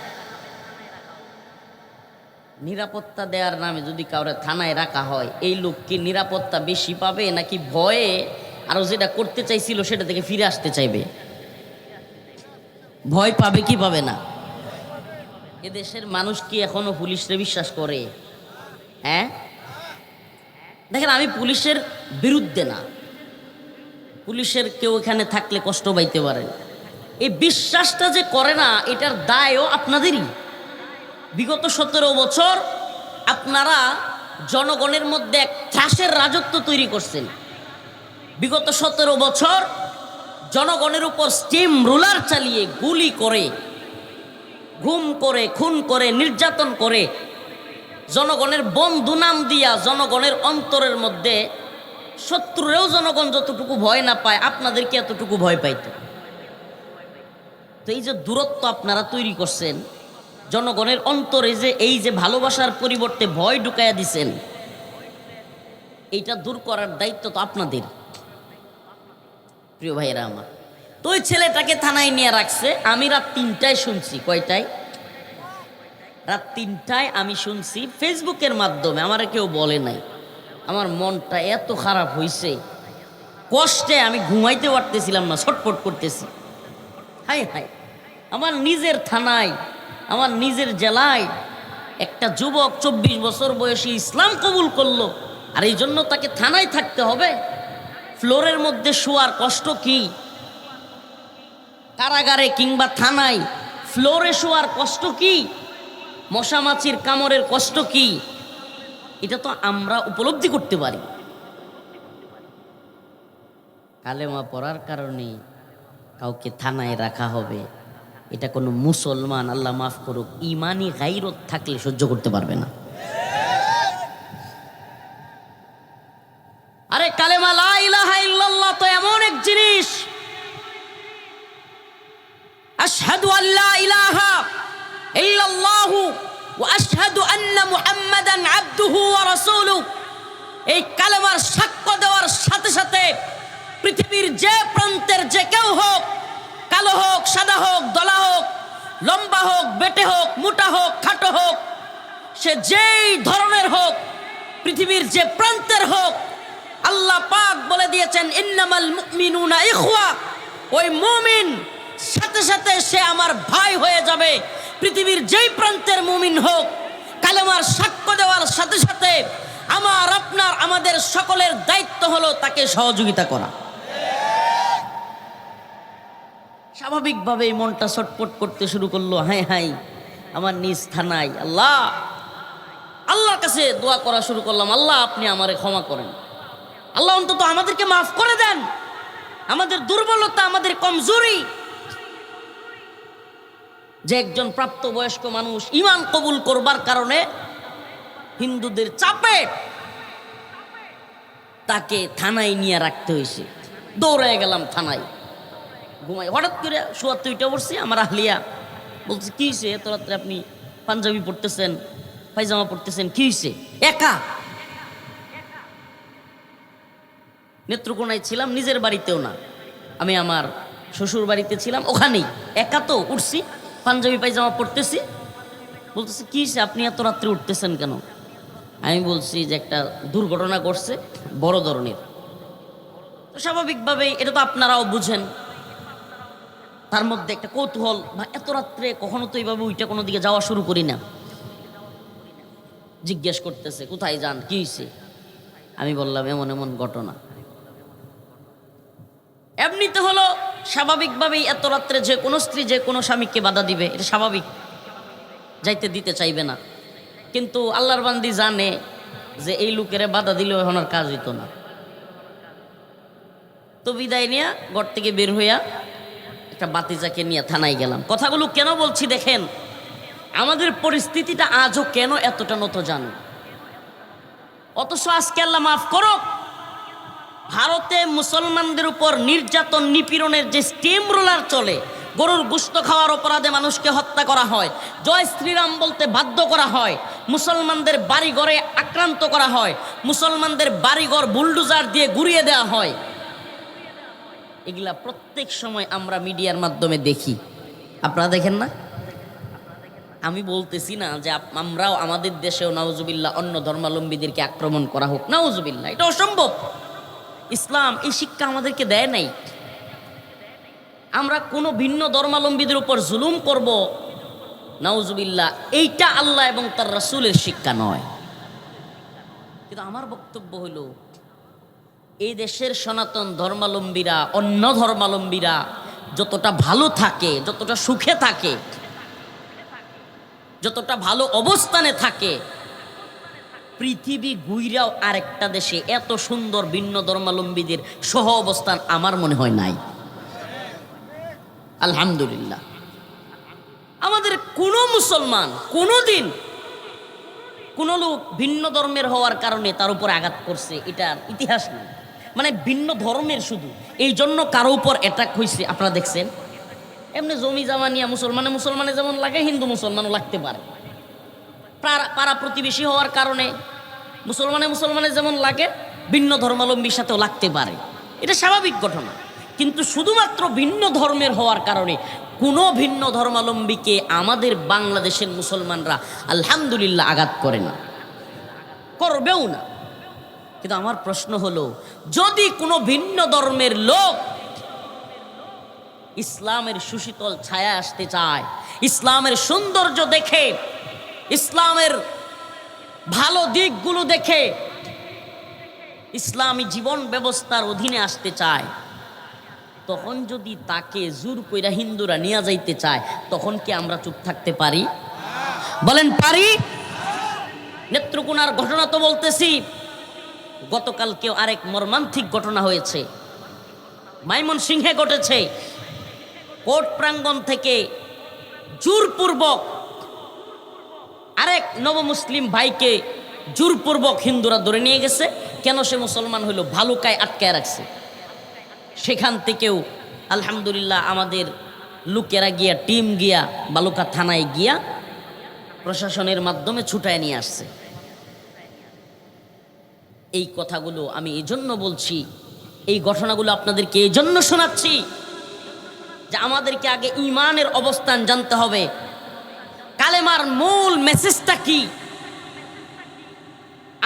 নিরাপত্তা দেওয়ার নামে যদি কাউরে থানায় রাখা হয়, এই লোক কি নিরাপত্তা বেশি পাবে, নাকি ভয়ে আরো যেটা করতে চাইছিল সেটা থেকে ফিরে আসতে চাইবে? ভয় পাবে কি পাবে না? এদেশের মানুষ কি এখনো পুলিশরে বিশ্বাস করে? হ্যাঁ, দেখেন, আমি পুলিশের বিরুদ্ধে না, পুলিশের কেউ এখানে থাকলে কষ্ট পাইতে পারেন। এই বিশ্বাসটা যে করে না, এটার দায়ও আপনাদেরই। বিগত 17 বছর আপনারা জনগণের মধ্যে এক ত্রাসের রাজত্ব তৈরি করছেন। বিগত 17 বছর জনগণের উপর স্টিম রোলার চালিয়ে, গুলি করে, গুম করে, খুন করে, নির্যাতন করে, জনগণের বন্ধু নাম দিয়া জনগণের অন্তরের মধ্যে, শত্রুরেও জনগণ যতটুকু ভয় না পায়, আপনাদেরকে এতটুকু ভয় পাইতো। তো এই যে দূরত্ব আপনারা তৈরি করছেন জনগণের অন্তরে, যে এই যে ভালোবাসার পরিবর্তে ভয় ঢুকাইয়া দিছেন, এইটা দূর করার দায়িত্ব তো আপনাদের, প্রিয় ভাইয়েরা আমার। তো ওই ছেলেটাকে থানায় নিয়ে রাখছে। আমি রাত 3টায় শুনছি। কয়টায়? রাত 3টায় আমি শুনছি, ফেসবুকের মাধ্যমে, আমার কেউ বলে নাই। আমার মনটা এত খারাপ হয়েছে, কষ্টে আমি ঘুমাইতে পারতেছিলাম না, ছটফট করতেছি। হাই হাই, আমার নিজের থানায়, আমার নিজের জেলায় একটা যুবক 24 বছর বয়সী ইসলাম কবুল করলো, আর এই জন্য তাকে থানায় থাকতে হবে? ফ্লোরের মধ্যে শোয়ার কষ্ট কি? কারাগারে কিংবা থানায় ফ্লোরে শোয়ার কষ্ট কি? মশা মাছির কামড়ের কষ্ট কি? এটা তো আমরা উপলব্ধি করতে পারি। কালেমা পড়ার কারণে কাউকে থানায় রাখা হবে, এটা কোনো মুসলমান, আল্লাহ মাফ করুক, ইমানি গায়রত থাকলে সহ্য করতে পারবে না। আরে কালেমা লা ইলাহা ইল্লাল্লাহ তো এমন এক জিনিস, আশহাদু আল্লা ইলাহা ইল্লাল্লাহু ওয়া আশহাদু আন্না মুহাম্মাদান আবদুহু ওয়া রাসূলুহু। এই কালেমার সাক্ষ্য দেওয়ার সাথে সাথে পৃথিবীর যে প্রান্তের যে কেউ হোক, কালো হোক, সাদা হোক, দলা হোক, লম্বা হোক, বেটে হোক, মোটা হোক, খাটো হোক, সে যেই ধরনের হোক, পৃথিবীর যে প্রান্তের হোক, আল্লাহ পাক বলে দিয়েছেন ইন্নামাল মুমিনুনা ইখওয়া। ওই মুমিন সাথে সাথে সে আমার ভাই হয়ে যাবে। পৃথিবীর যেই প্রান্তের মুমিন হোক, কালেমার সাক্ষ্য দেওয়ার সাথে সাথে আমার, আপনার, আমাদের সকলের দায়িত্ব হলো তাকে সহযোগিতা করা। স্বাভাবিকভাবে মনটা ছটফট করতে শুরু করলো। হাই হাই, আমার নিজ থানায়, আল্লাহ, আল্লাহর কাছে দোয়া করা শুরু করলাম, আল্লাহ আপনি আমারে ক্ষমা করেন, আল্লাহ অন্তত আমাদেরকে মাফ করে দেন, আমাদের দুর্বলতা, আমাদের কমজোরি। যে একজন প্রাপ্তবয়স্ক মানুষ ইমান কবুল করবার কারণে হিন্দুদের চাপে তাকে থানায় নিয়ে রাখতে হয়েছে। দৌড়ে গেলাম থানায়, ঘুমাই। হঠাৎ করে শোয়াতে উঠে পড়ছি, আমার আহলিয়া বলছে কি হয়েছে এত রাত্রে আপনি পাঞ্জাবি পড়তেছেন, পায়জামা পড়তেছেন, কি হয়েছে? একা নেত্রকোনায় ছিলাম, নিজের বাড়িতেও না, আমি আমার শ্বশুর বাড়িতে ছিলাম, ওখানেই একা তো উঠছি, পাঞ্জাবি পায়জামা পড়তেছি। বলতেছে কি হয়েছে আপনি এত রাত্রে উঠতেছেন কেন? আমি বলছি যে একটা দুর্ঘটনা ঘটছে বড় ধরনের। তো স্বাভাবিকভাবেই এটা তো আপনারাও বুঝেন, তার মধ্যে একটা কৌতূহল, বা এত রাত্রে কখনো তো এইভাবে ওইটা কোনো দিকে যাওয়া শুরু করি না। জিজ্ঞেস করতেছে কোথায় যান, কি হয়েছে? আমি বললাম এমন এমন ঘটনা। এমনিতে হলো স্বাভাবিকভাবেই এত রাত্রে যে কোনো স্ত্রী যে কোনো স্বামীকে বাধা দিবে, এটা স্বাভাবিক, যাইতে দিতে চাইবে না। কিন্তু আল্লাহর বান্দি জানে যে এই লোকের বাধা দিলেও এখন আর কাজ হইতো না। তো বিদায় নিয়ে ঘর থেকে বের হইয়া একটা বাতিজাকে নিয়ে থানায় গেলাম। কথাগুলো কেন বলছি দেখেন, আমাদের পরিস্থিতিটা আজও কেন এতটা নত জানো, অথচ আজকে আল্লাহ মাফ করো, ভারতে মুসলমানদের উপর নির্যাতন নিপীড়নের যে স্টিম রোলার চলে, গরুর গোশত খাওয়ার অপরাধে মানুষকে হত্যা করা হয়, জয় শ্রীরাম বলতে বাধ্য করা হয়, মুসলমানদের বাড়িঘরে আক্রান্ত করা হয়, মুসলমানদের বাড়িঘর বুলডোজার দিয়ে গুড়িয়ে দেওয়া হয়, এগুলা প্রত্যেক সময় আমরা মিডিয়ার মাধ্যমে দেখি। আপনারা দেখেন না? আমি বলতেছি না যে আমরাও আমাদের দেশেও নাউজুবিল্লাহ অন্য ধর্মাবলম্বীদেরকে আক্রমণ করা হোক, নাউজুবিল্লাহ, এটা অসম্ভব। ইসলাম এই শিক্ষা আমাদেরকে দেয় নাই। আমরা কোনো ভিন্ন ধর্মাবলম্বীদের উপর জুলুম করব, নাউজুবিল্লাহ, এইটা আল্লাহ এবং তার রাসূলের শিক্ষা নয়। কিন্তু আমার বক্তব্য হলো, এই দেশের সনাতন ধর্মাবলম্বীরা অন্য ধর্মাবলম্বীরা যতটা ভালো থাকে, যতটা সুখে থাকে, যতটা ভালো অবস্থানে থাকে, পৃথিবী ঘুইরাও আরেকটা দেশে এত সুন্দর ভিন্ন ধর্মাবলম্বীদের সহ অবস্থান আমার মনে হয় নাই। আলহামদুলিল্লাহ, আমাদের কোনো মুসলমান কোনোদিন কোনো লোক ভিন্ন ধর্মের হওয়ার কারণে তার উপর আঘাত করছে, এটার ইতিহাস নেই। মানে ভিন্ন ধর্মের শুধু এই জন্য কারো উপর অ্যাটাক হয়েছে আপনারা দেখছেন? এমনি জমি জামা নিয়ে মুসলমানে যেমন লাগে, হিন্দু মুসলমানও লাগতে পারে। পাড়া প্রতিবেশী হওয়ার কারণে মুসলমানে যেমন লাগে, ভিন্ন ধর্মাবলম্বীর সাথেও লাগতে পারে, এটা স্বাভাবিক ঘটনা। কিন্তু শুধুমাত্র ভিন্ন ধর্মের হওয়ার কারণে কোনো ভিন্ন ধর্মাবলম্বীকে আমাদের বাংলাদেশের মুসলমানরা আলহামদুলিল্লাহ আঘাত করে না, করবেও না। কিন্তু আমার প্রশ্ন হলো, যদি কোনো ভিন্ন ধর্মের লোক ইসলামের সুশীতল ছায়া আসতে চায়, ইসলামের সৌন্দর্য দেখে, ইসলামের ভালো দিকগুলো দেখে ইসলামী জীবন ব্যবস্থার অধীনে আসতে চায়, তখন যদি তাকে জোর কইরা হিন্দুরা নিয়ে যাইতে চায়, তখন কি আমরা চুপ থাকতে পারি? বলেন পারি? নেত্রকোনার ঘটনা তো বলতেছি, গতকালকেও আরেক মর্মান্তিক ঘটনা হয়েছে, ময়মনসিংহে ঘটেছে। কোর্ট প্রাঙ্গণ থেকে জোরপূর্বক আরেক নবমুসলিম ভাইকে জোরপূর্বক হিন্দুরা ধরে নিয়ে গেছে। কেন সে মুসলমান হইল? ভালুকায় আটকায় রাখছে। সেখান থেকেও আলহামদুলিল্লাহ আমাদের লোকেরা গিয়া, টিম গিয়া বালুকা থানায় গিয়া প্রশাসনের মাধ্যমে ছুটায় নিয়ে আসছে। এই কথাগুলো আমি এই জন্য বলছি, এই ঘটনাগুলো আপনাদেরকে এই জন্য শোনাচ্ছি যে আমাদেরকে আগে ঈমানের অবস্থান জানতে হবে, কালেমার মূল মেসেজটা কি,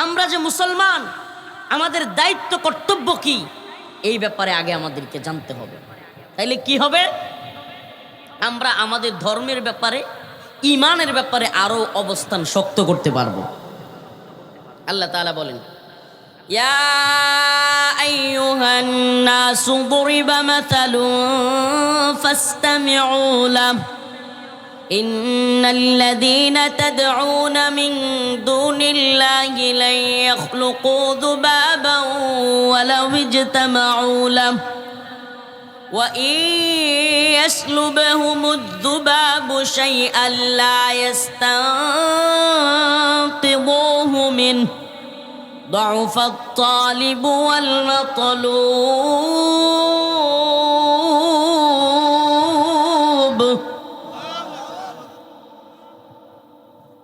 আমরা যে মুসলমান আমাদের দায়িত্ব কর্তব্য কি, এই ব্যাপারে আগে আমাদেরকে জানতে হবে। তাইলে কি হবে? আমরা আমাদের ধর্মের ব্যাপারে, ঈমানের ব্যাপারে আরো অবস্থান শক্ত করতে পারবো। আল্লাহ তাআলা বলেন, ইয়া আইয়ুহান নাসু দুরিবা মাসালুন ফাসতামিউ লাহু ইন্নাল্লাযীনা তাদউনা মিন দুনিল্লাহি লা ইয়াখলুকু যুবাবান ওয়ালাউ ইজতামাউ লাহু وإن يسلبهم الذباب شيئا لا يستنقذوه منه ضعف الطالب والمطلوب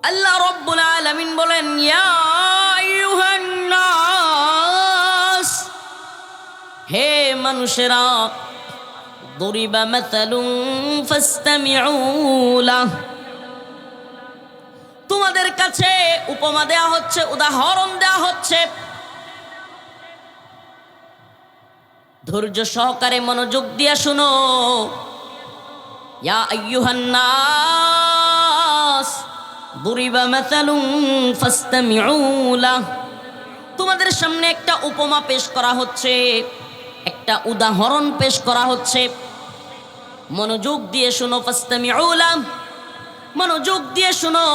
আল্লাহ রব্বুল আলামিন বলেন ইয়া আইয়ুহান নাস, হে মানুষেরা, দরিবা মাসালুন ফাসতামিউ লাহ, তোমাদের কাছে উপমা দেয়া হচ্ছে, উদাহরণ দেয়া হচ্ছে, ধৈর্য সহকারে মনোযোগ দিয়ে শুনো। ইয়া আইয়ুহান নাস দরিবা মাসালুন ফাসতামিউ লাহ, তোমাদের সামনে একটা উপমা পেশ করা হচ্ছে, একটা উদাহরণ পেশ করা হচ্ছে, মনোযোগ দিয়ে শুনো। ফাসতামিউ লাহ, মনোযোগ দিয়ে শুনো।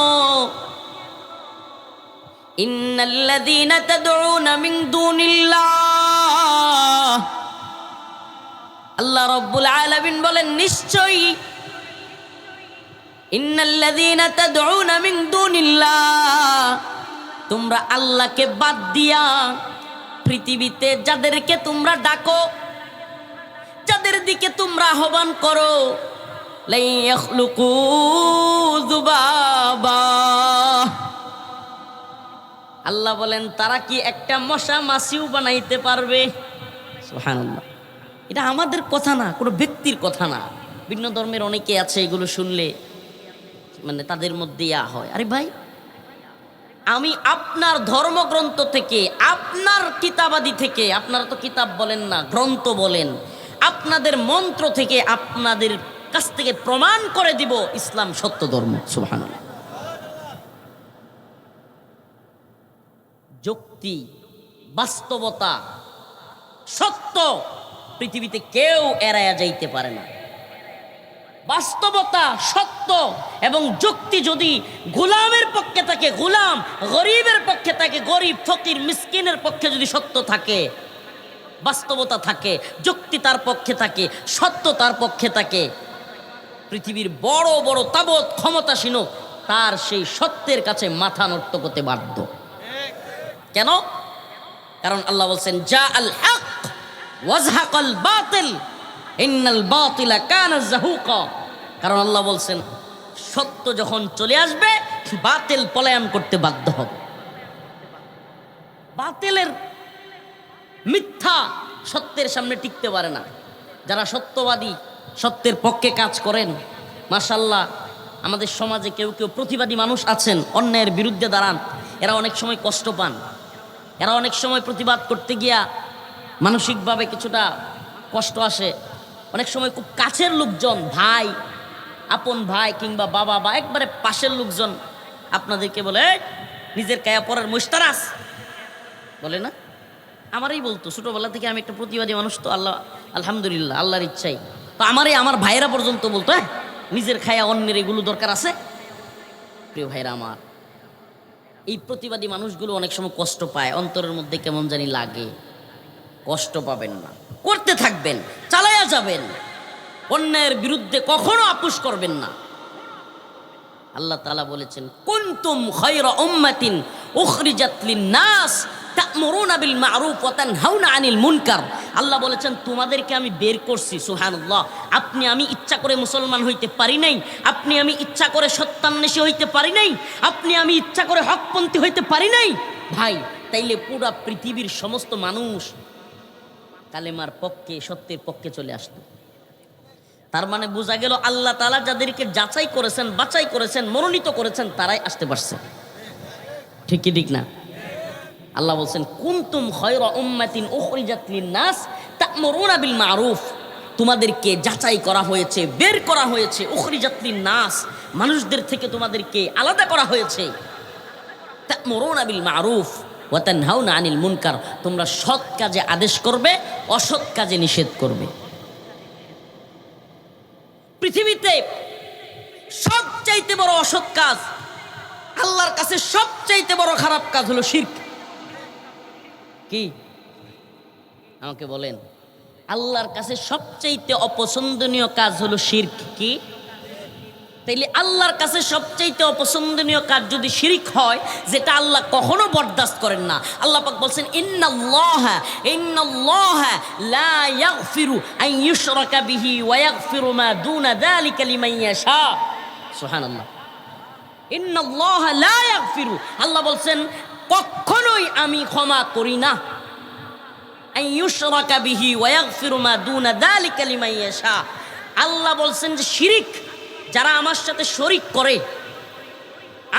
ইন্নাল্লাযীনা তাদউনা মিন দুনিল্লাহ, আল্লাহ রাব্বুল আলামিন বলেন নিশ্চয়ই, ইন্নাল্লাযীনা তাদউনা মিন দুনিল্লাহ, তোমরা আল্লাহকে বাদ দিয়া পৃথিবীতে যাদেরকে তোমরা ডাকো, যাদের দিকে তোমরা আহ্বান করো, লা ইয়াখলুকু যুবাবা, আল্লাহ বলেন তারা কি একটা মশা মাছিও বানাইতে পারবে? সুবহানাল্লাহ। এটা আমাদের কথা না, কোনো ব্যক্তির কথা না। ভিন্ন ধর্মের অনেকে আছে, এগুলো শুনলে মানে তাদের মধ্যে ইয়া হয়, আরে ভাই, আমি আপনার ধর্মগ্রন্থ থেকে, আপনার কিতাবাদি থেকে, আপনারা তো কিতাব বলেন না, গ্রন্থ বলেন, আপনাদের মন্ত্র থেকে আপনাদের কাছ থেকে প্রমাণ করে দিব ইসলাম সত্য ধর্ম। সুবহানাল্লাহ। যুক্তি, বাস্তবতা, সত্য পৃথিবীতে কেউ এড়ায়া যাইতে পারে না। বাস্তবতা, সত্য এবং যুক্তি যদি গোলামের পক্ষে থাকে গোলাম, গরিবের পক্ষে থাকে গরিব, ফকির মিসকিনের পক্ষে যদি সত্য থাকে, বাস্তবতা থাকে, যুক্তি তার পক্ষে থাকে, সত্য তার পক্ষে থাকে, পৃথিবীর বড় বড় তাবৎ ক্ষমতাসীন তার সেই সত্যের কাছে মাথা নত করতে বাধ্য। কেন? কারণ আল্লাহ বলছেন জা আল হক ওয়াজহাকাল বাতিল ইন্নাল বাতিলা কানা যাহুকা, কারণ আল্লাহ বলছেন সত্য যখন চলে আসবে বাতিল পলায়ন করতে বাধ্য হবে। বাতিলের মিথ্যা সত্যের সামনে টিকতে পারে না। যারা সত্যবাদী, সত্যের পক্ষে কাজ করেন, মাশাআল্লাহ, আমাদের সমাজে কেউ কেউ প্রতিবাদী মানুষ আছেন, অন্যায়ের বিরুদ্ধে দাঁড়ান, এরা অনেক সময় কষ্ট পান, এরা অনেক সময় প্রতিবাদ করতে গিয়া মানসিকভাবে কিছুটা কষ্ট আসে। অনেক সময় খুব কাছের লোকজন, ভাই, আপন ভাই কিংবা বাবা বা একবারে পাশের লোকজন আপনাদেরকে বলে নিজের কায়া পরের মুস্তারাস বলে না, আমারই বলতো ছোটবেলা থেকে, আমি একটা প্রতিবাদী মানুষ তো, আল্লাহ আলহামদুলিল্লাহ আল্লাহর ইচ্ছাই তো আমার ভাইয়েরা পর্যন্ত বলতো নিজের খায়া অন্যের এগুলো দরকার আছে। প্রিয় ভাইরা আমার, এই প্রতিবাদী মানুষগুলো অনেক সময় কষ্ট পায়, অন্তরের মধ্যে কেমন জানি লাগে। কষ্ট পাবেন না, করতে থাকবেন, চালায়া যাবেন, অন্যায়ের বিরুদ্ধে কখনো আপোষ করবেন না। আল্লাহ তাআলা বলেছেন কুনতুম খায়রা উম্মাতিন উখরিজাত লিন-নাস তা'মুরুনা বিল মা'রুফ ওয়া তানহাউনা আনিল মুনকার। আল্লাহ বলেছেন তোমাদেরকে আমি বের করছি। সুবহানাল্লাহ। আমি ইচ্ছা করে মুসলমান হইতে পারি নাই, আমি ইচ্ছা করে সত্যান্বেষী হইতে পারি নাই, আমি ইচ্ছা করে হকপন্থী হইতে পারি নাই। ভাই, তাইলে পুরা পৃথিবীর সমস্ত মানুষ কালেমার পক্ষে, সত্যের পক্ষে চলে আসতো। তার মানে বোঝা গেল আল্লাহ তাআলা যাদেরকে যাচাই করেছেন, বাছাই করেছেন, মনোনীত করেছেন, তারাই আসতে পারছে। ঠিক কি ঠিক না? আল্লাহ বলছেন কুনতুম খায়রা উম্মাতিন উখরিজাত লিন-নাস তা'মুরুনা বিল মা'রুফ, তোমাদেরকে যাচাই করা হয়েছে, বের করা হয়েছে, উখরিজাত লিন-নাস, মানুষদের থেকে তোমাদেরকে আলাদা করা হয়েছে। তা'মুরুনা বিল মা'রুফ ওয়া তানহাউনা আনিল মুনকার, তোমরা সৎ কাজে আদেশ করবে, অসৎ কাজে নিষেধ করবে। পৃথিবীতে সবচাইতে বড় অসৎ কাজ, আল্লাহর কাছে সবচাইতে বড় খারাপ কাজ হলো শিরক। কি আমাকে বলেন? আল্লাহর কাছে সবচাইতে অপছন্দনীয় কাজ হলো শিরক। কি? তাইলে আল্লাহর কাছে সবচাইতে অপছন্দনীয় কাজ যদি শিরক হয়, যেটা আল্লাহ কখনো বরদাস্ত করেন না। আল্লাহ পাক বলছেন ইন্নাল্লাহা লা ইয়াগফিরু আন ইউশরাকা বিহি ওয়া ইয়াগফিরু মা দুনা যালিকা লিমান ইয়াশা। সুবহানাল্লাহ। ইন্নাল্লাহা লা ইয়াগফিরু, আল্লাহ বলছেন কখনোই আমি ক্ষমা করি না। আন ইউশরাকা বিহি ওয়া ইয়াগফিরু মা দুনা যালিকা লিমান ইয়াশা। আল্লাহ বলছেন যে শিরক যারা আমার সাথে শরিক করে,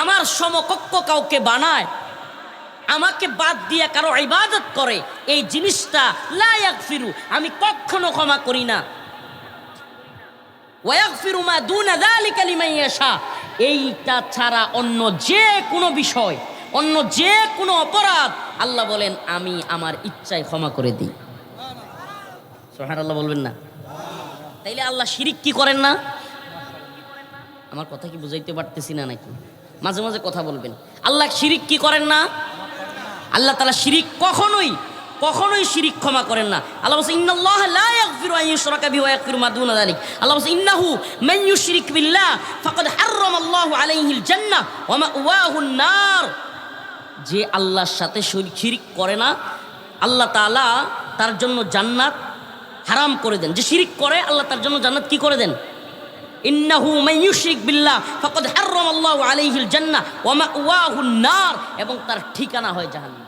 আমার সমকক্ষ কাউকে বানায়, আমাকে বাদ দিয়ে কারো ইবাদত করে, এই জিনিসটা লা ইয়াগফিরু, আমি কখনো ক্ষমা করি না। ওয়া ইয়াগফিরু মা দুনা যালিকা লিমান ইয়াশা, এইটা ছাড়া অন্য যে কোনো বিষয়, অন্য যে কোনো অপরাধ আল্লাহ বলেন আমি আমার ইচ্ছায় ক্ষমা করে দিই। সুবহানাল্লাহ বলবেন না? তাইলে আল্লাহ শিরিক কি করেন না? আমার কথা কি বুঝাইতে পারতেছি না নাকি? মাঝে মাঝে কথা বলবেন। আল্লাহ শিরিক কি করেন না? আল্লাহ তাআলা শিরিক কখনোই শিরিক ক্ষমা করেন না। আল্লাহ বলেন ইন্নাল্লাহা লা ইয়াগফিরু আন ইউশরাকা বিহি ওয়া ইয়াগফিরু মা দুনা যালিক। আল্লাহ বলেন ইন্নাহু মান ইউশরিক বিল্লাহ ফাকাদ হাররামাল্লাহু আলাইহিল জান্নাহ ওয়া মাওয়াহুন নার। যে আল্লাহর সাথে শিরিক করে না, আল্লাহ তাআলা তার জন্য জান্নাত হারাম করে দেন। যে শিরিক করে আল্লাহ তার জন্য জান্নাত কি করে দেন? ইন্নাহু মান ইউশরিক বিল্লাহ ফাকাদ হাররামাল্লাহু আলাইহিল জান্নাহ ওয়া মাওয়াহুন নার, এবং তার ঠিকানা হয় জাহান্নাম।